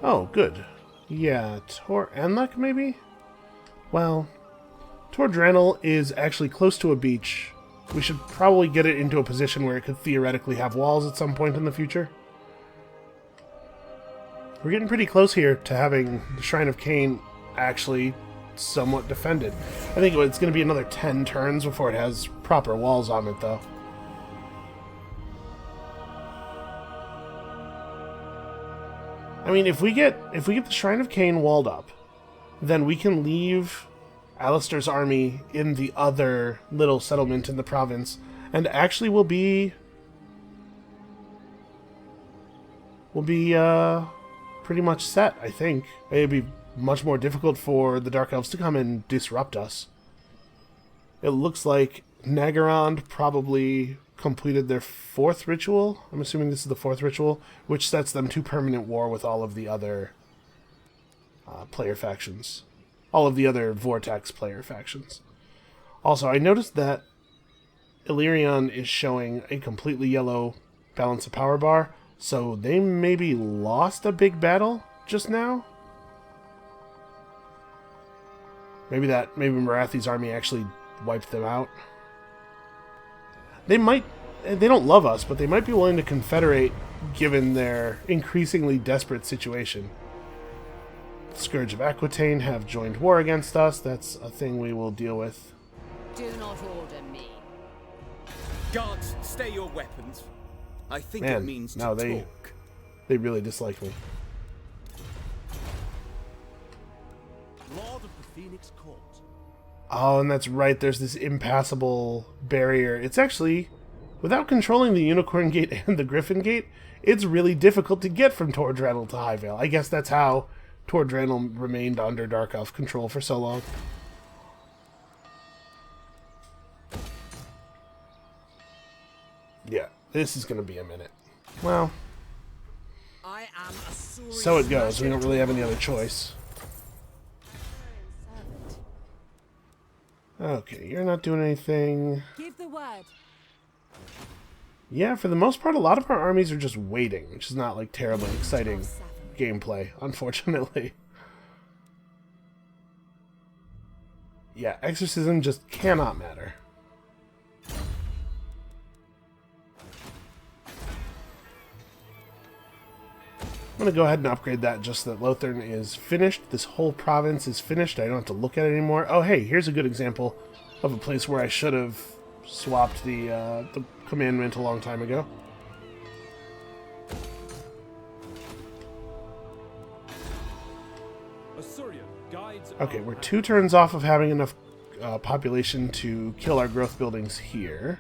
Oh, good. Yeah, Tor Anlek, maybe? Well, Tor Dranel is actually close to a beach. We should probably get it into a position where it could theoretically have walls at some point in the future. We're getting pretty close here to having the Shrine of Cain actually somewhat defended. I think it's going to be another 10 turns before it has proper walls on it, though. I mean, if we get the Shrine of Cain walled up, then we can leave Alistair's army in the other little settlement in the province, and actually we'll be pretty much set, I think. It'd be much more difficult for the Dark Elves to come and disrupt us. It looks like Nagaround probably completed their 4th ritual. I'm assuming this is the 4th ritual, which sets them to permanent war with all of the other player factions. All of the other Vortex player factions. Also, I noticed that Illyrian is showing a completely yellow balance of power bar, so they maybe lost a big battle just now? Maybe Marathi's army actually wiped them out. They don't love us, but they might be willing to confederate given their increasingly desperate situation. Scourge of Aquitaine have joined war against us. That's a thing we will deal with. Do not order me. Guards, stay your weapons. I think Man, it means no, to talk. they really dislike me. Lord of the Phoenix Court. Oh, and that's right, there's this impassable barrier. It's actually, without controlling the Unicorn Gate and the Griffin Gate, it's really difficult to get from Tor Dranel to Highvale. I guess that's how Tor Dranel remained under Dark Elf control for so long. Yeah, this is going to be a minute. Well, I am a sorry so it goes. We smasher don't really have any other choice. Okay, you're not doing anything. Give the word. Yeah, for the most part, a lot of our armies are just waiting, which is not, like, terribly exciting gameplay, unfortunately. Yeah, exorcism just cannot matter. I'm going to go ahead and upgrade that just so that Lothern is finished. This whole province is finished. I don't have to look at it anymore. Oh, hey, here's a good example of a place where I should have swapped the commandment a long time ago. Okay, we're 2 turns off of having enough population to kill our growth buildings here.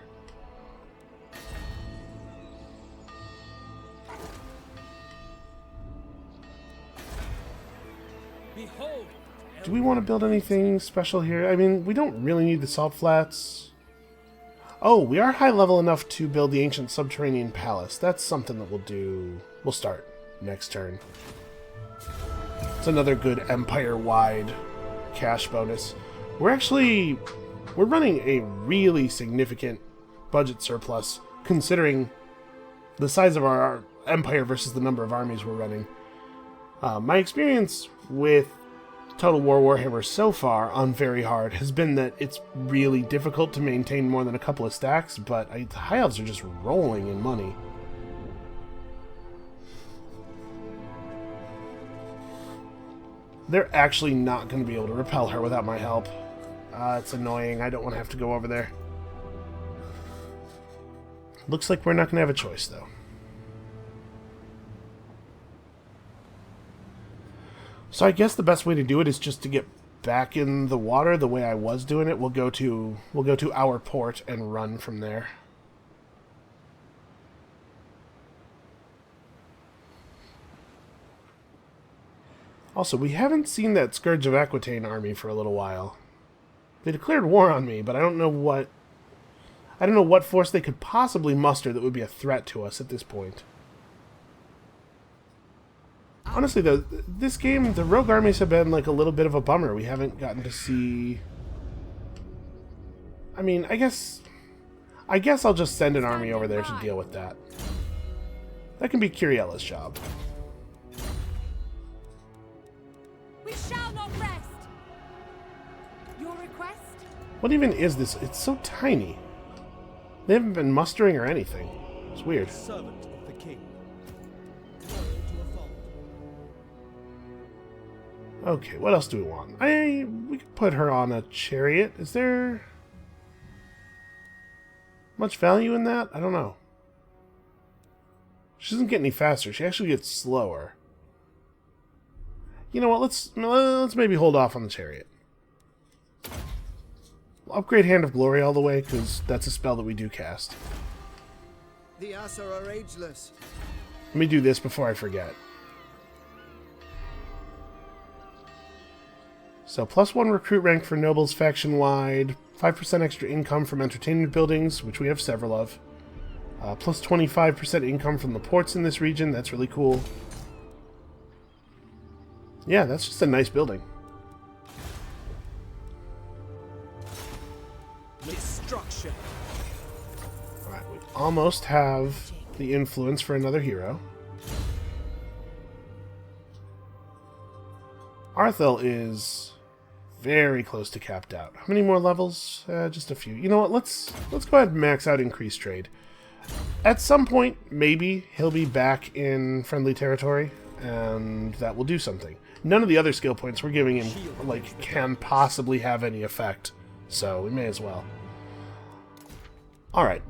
Behold, Do we want to build anything special here? I mean, we don't really need the salt flats. Oh, we are high level enough to build the ancient subterranean palace. That's something that we'll do. We'll start next turn. It's another good empire-wide cash bonus. We're running a really significant budget surplus considering the size of our empire versus the number of armies we're running. My experience with Total War Warhammer so far on Very Hard has been that it's really difficult to maintain more than a couple of stacks, but the High Elves are just rolling in money. They're actually not going to be able to repel her without my help. It's annoying. I don't want to have to go over there. Looks like we're not going to have a choice, though. So I guess the best way to do it is just to get back in the water the way I was doing it. We'll go to our port and run from there. Also, we haven't seen that Scourge of Aquitaine army for a little while. They declared war on me, but I don't know what force they could possibly muster that would be a threat to us at this point. Honestly, though, this game, the rogue armies have been like a little bit of a bummer. We haven't gotten to see... I mean, I guess I'll just send an army over there to deal with that. That can be Curiella's job. We shall not rest. Your request? What even is this? It's so tiny. They haven't been mustering or anything. It's weird. Servant of the king. Loyal to a fault. Okay, what else do we want? We could put her on a chariot. Is there much value in that? I don't know. She doesn't get any faster. She actually gets slower. You know what? Let's maybe hold off on the chariot. We'll upgrade Hand of Glory all the way, because that's a spell that we do cast. The Asur are ageless. Let me do this before I forget. So, +1 recruit rank for nobles faction-wide, 5% extra income from entertainment buildings, which we have several of, plus 25% income from the ports in this region. That's really cool. Yeah, that's just a nice building. Destruction. Alright, we almost have the influence for another hero. Arthel is very close to capped out. How many more levels? Just a few. You know what? Let's go ahead and max out increased trade. At some point, maybe he'll be back in friendly territory, and that will do something. None of the other skill points we're giving him like can possibly have any effect, so we may as well. All right,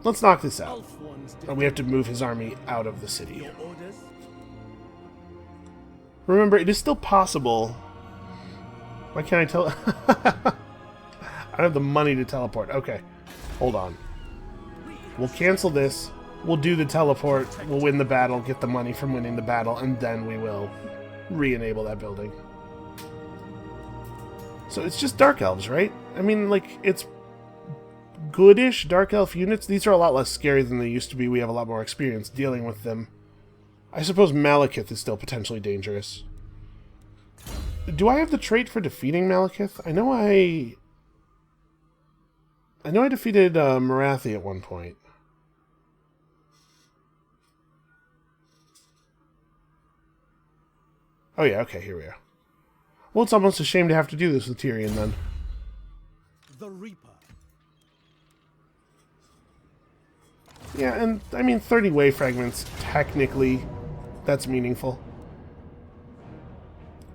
let's knock this out. We have to move his army out of the city. Remember, it is still possible. Why can't I tell? I don't have the money to teleport. Okay, hold on. We'll cancel this. We'll do the teleport. We'll win the battle, get the money from winning the battle, and then we will re-enable that building. So it's just Dark Elves, right? I mean, like, it's goodish Dark Elf units. These are a lot less scary than they used to be. We have a lot more experience dealing with them. I suppose Malekith is still potentially dangerous. Do I have the trait for defeating Malekith? I know I defeated Marathi at one point. Oh yeah, okay, here we are. Well, it's almost a shame to have to do this with Tyrion, then. The Reaper. Yeah, and, I mean, 30 wave fragments, technically, that's meaningful.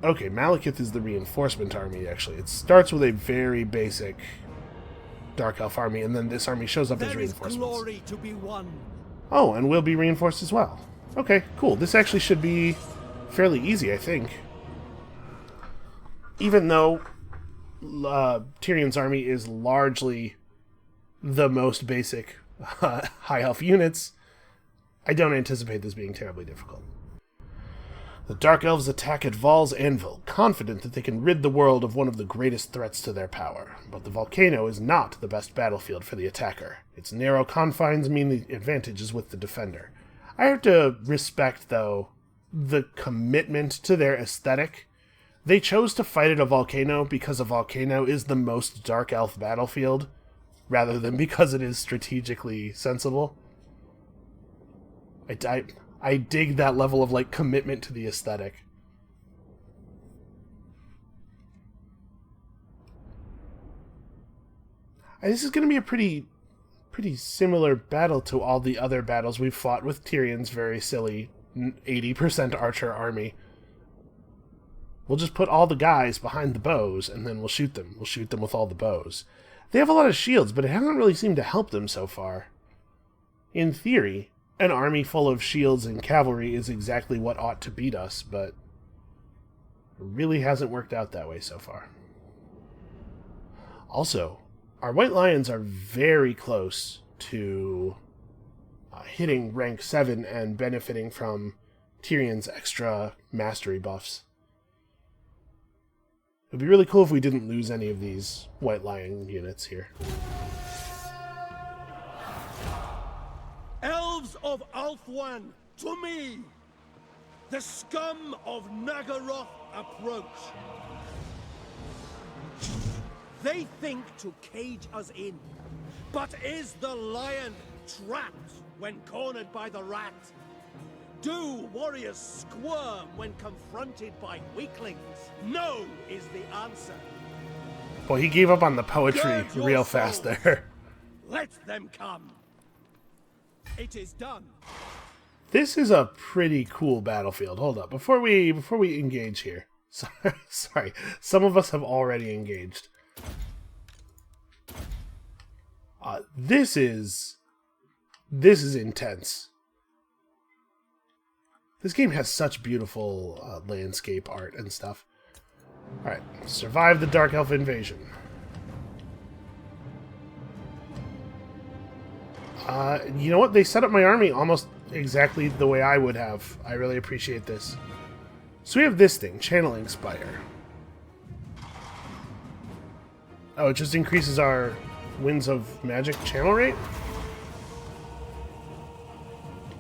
Okay, Malekith is the reinforcement army, actually. It starts with a very basic Dark Elf army, and then this army shows up as reinforcements. Glory to be won. Oh, and we'll be reinforced as well. Okay, cool. This actually should be fairly easy, I think. Even though Tyrion's army is largely the most basic high elf units, I don't anticipate this being terribly difficult. The Dark Elves attack at Val's Anvil, confident that they can rid the world of one of the greatest threats to their power. But the volcano is not the best battlefield for the attacker. Its narrow confines mean the advantage is with the defender. I have to respect, though, the commitment to their aesthetic. They chose to fight at a volcano because a volcano is the most Dark Elf battlefield, rather than because it is strategically sensible. I dig that level of, like, commitment to the aesthetic. This is going to be a pretty similar battle to all the other battles we've fought with Tyrion's very silly 80% archer army. We'll just put all the guys behind the bows, and then we'll shoot them. We'll shoot them with all the bows. They have a lot of shields, but it hasn't really seemed to help them so far. In theory, an army full of shields and cavalry is exactly what ought to beat us, but it really hasn't worked out that way so far. Also, our White Lions are very close to hitting rank 7 and benefiting from Tyrion's extra mastery buffs. It would be really cool if we didn't lose any of these White Lion units here. Elves of Ulthuan, to me! The scum of Nagaroth approach! They think to cage us in, but is the lion trapped when cornered by the rat? Do warriors squirm when confronted by weaklings? No is the answer. Well, he gave up on the poetry real fast there. Let them come. It is done. This is a pretty cool battlefield. Hold up, before we engage here. Sorry, some of us have already engaged. This is intense. This game has such beautiful landscape art and stuff. Alright, survive the Dark Elf invasion. You know what? They set up my army almost exactly the way I would have. I really appreciate this. So we have this thing, Channeling Spire. Oh, it just increases our Winds of Magic channel rate?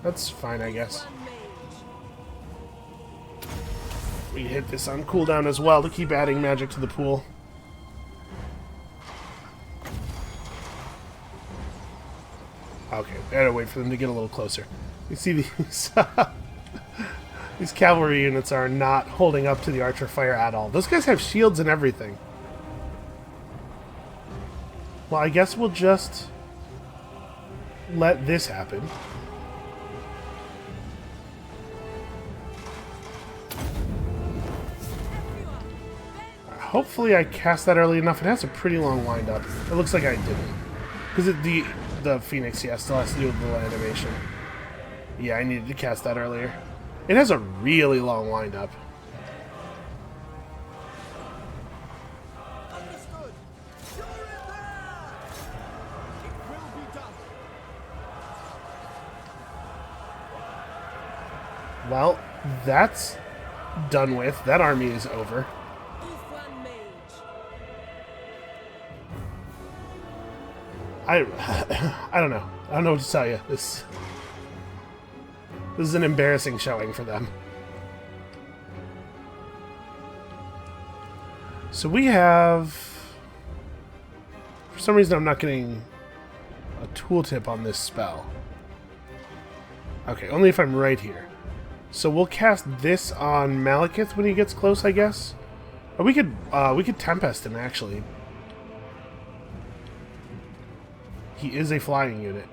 That's fine, I guess. We hit this on cooldown as well to keep adding magic to the pool. Okay, I gotta wait for them to get a little closer. You see these these cavalry units are not holding up to the archer fire at all. Those guys have shields and everything. Well, I guess we'll just let this happen. Hopefully I cast that early enough. It has a pretty long wind-up. It looks like I didn't. Because the Phoenix, yeah, still has to do with the animation. Yeah, I needed to cast that earlier. It has a really long wind-up. Understood. You're in there. It will be done. Well, that's done with. That army is over. I don't know. I don't know what to tell you. This is an embarrassing showing for them. So we have... For some reason I'm not getting a tooltip on this spell. Okay, only if I'm right here. So we'll cast this on Malekith when he gets close, I guess. Or we could Tempest him, actually. He is a flying unit.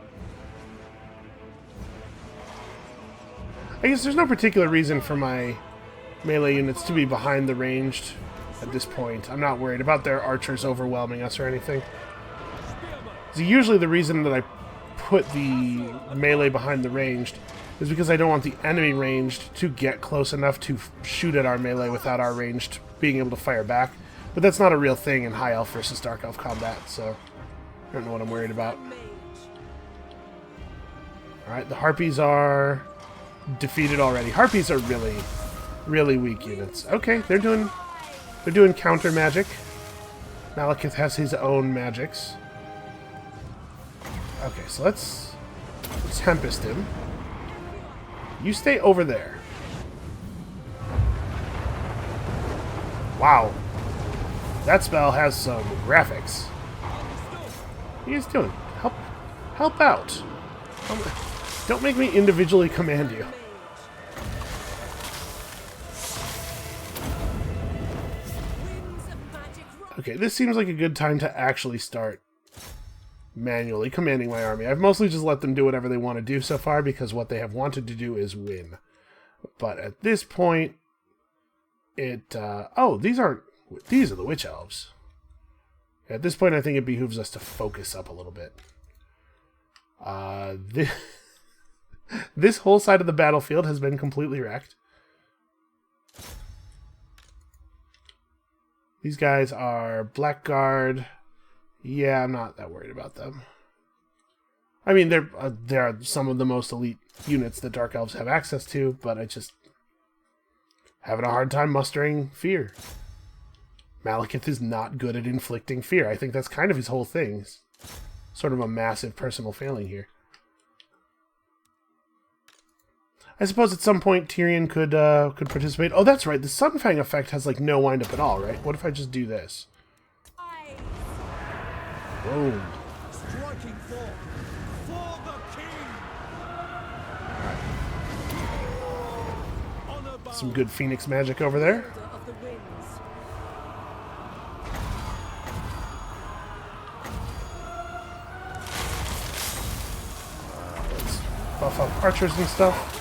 I guess there's no particular reason for my melee units to be behind the ranged at this point. I'm not worried about their archers overwhelming us or anything. So usually the reason that I put the melee behind the ranged is because I don't want the enemy ranged to get close enough to shoot at our melee without our ranged being able to fire back. But that's not a real thing in High Elf versus Dark Elf combat, so... I don't know what I'm worried about. Alright, the Harpies are defeated already. Harpies are really, really weak units. Okay, they're doing counter magic. Malekith has his own magics. Okay, so let's Tempest him. You stay over there. Wow. That spell has some graphics. What are you guys doing? Help out. Don't make me individually command you. Okay, this seems like a good time to actually start manually commanding my army. I've mostly just let them do whatever they want to do so far because what they have wanted to do is win. But at this point, oh, these are the witch elves. At this point, I think it behooves us to focus up a little bit. This whole side of the battlefield has been completely wrecked. These guys are Blackguard. Yeah, I'm not that worried about them. I mean, they're some of the most elite units that Dark Elves have access to, but I just having a hard time mustering fear. Malekith is not good at inflicting fear. I think that's kind of his whole thing. It's sort of a massive personal failing here. I suppose at some point Tyrion could participate. Oh, that's right. The Sunfang effect has like no wind-up at all, right? What if I just do this? Boom. Striking for the king. Honor bound. Some good Phoenix magic over there. Of the winds. Let's buff up archers and stuff.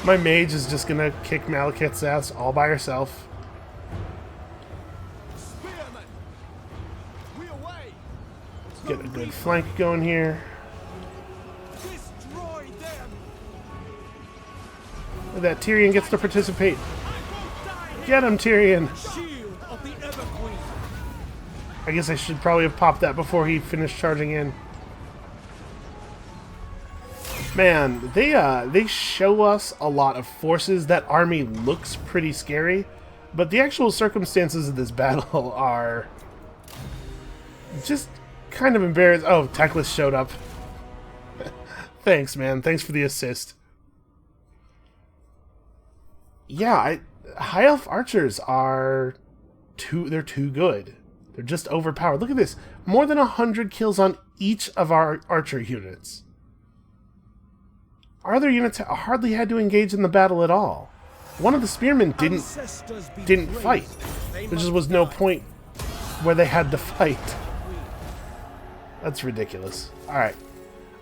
My mage is just gonna kick Malekith's ass all by herself. Spearmen, we away. Get a good flank going here. Destroy them. That Tyrion gets to participate. I won't die Get him, Tyrion! here. Shield of the Everqueen. I guess I should probably have popped that before he finished charging in. Man, they show us a lot of forces. That army looks pretty scary, but the actual circumstances of this battle are just kind of embarrassing. Oh, Teclis showed up. Thanks, man. Thanks for the assist. Yeah, High Elf archers are they're too good. They're just overpowered. Look at this. More than 100 kills on each of our archer units. Our other units hardly had to engage in the battle at all. One of the spearmen didn't fight. There just was no point where they had to fight. That's ridiculous. Alright.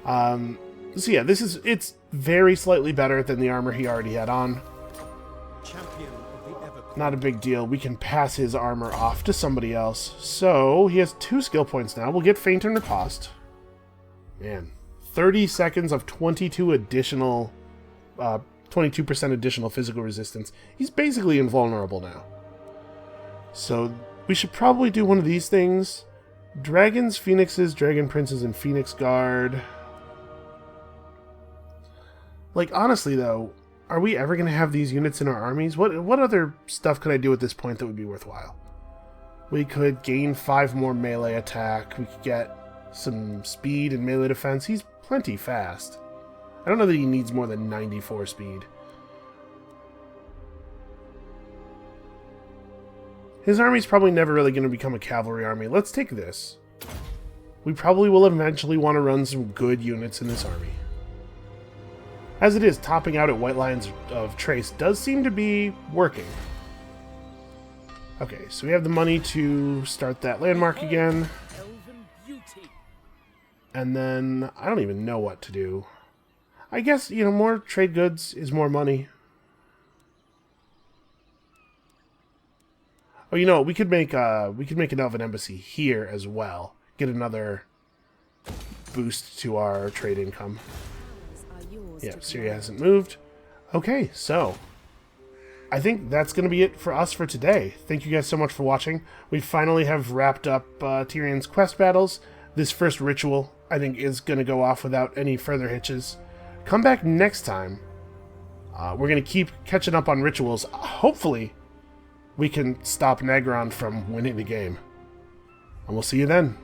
So yeah, it's very slightly better than the armor he already had on. Champion of the Everqueen. Not a big deal. We can pass his armor off to somebody else. So, he has 2 skill points now. We'll get Feint and Riposte. Man. 30 seconds of 22% additional physical resistance. He's basically invulnerable now. So, we should probably do one of these things. Dragons, Phoenixes, Dragon Princes, and Phoenix Guard. Like, honestly, though, are we ever going to have these units in our armies? What other stuff could I do at this point that would be worthwhile? We could gain 5 more melee attack. We could get some speed and melee defense. He's plenty fast. I don't know that he needs more than 94 speed. His army's probably never really going to become a cavalry army. Let's take this. We probably will eventually want to run some good units in this army. As it is, topping out at White Lions of Trace does seem to be working. Okay, so we have the money to start that landmark again. And then, I don't even know what to do. I guess, you know, more trade goods is more money. Oh, you know what? We could make an Elven embassy here as well. Get another boost to our trade income. Yeah, Syria hasn't moved. Okay, so I think that's going to be it for us for today. Thank you guys so much for watching. We finally have wrapped up Tyrion's quest battles. This first ritual, I think, is going to go off without any further hitches. Come back next time. We're going to keep catching up on rituals. Hopefully, we can stop Negron from winning the game. And we'll see you then.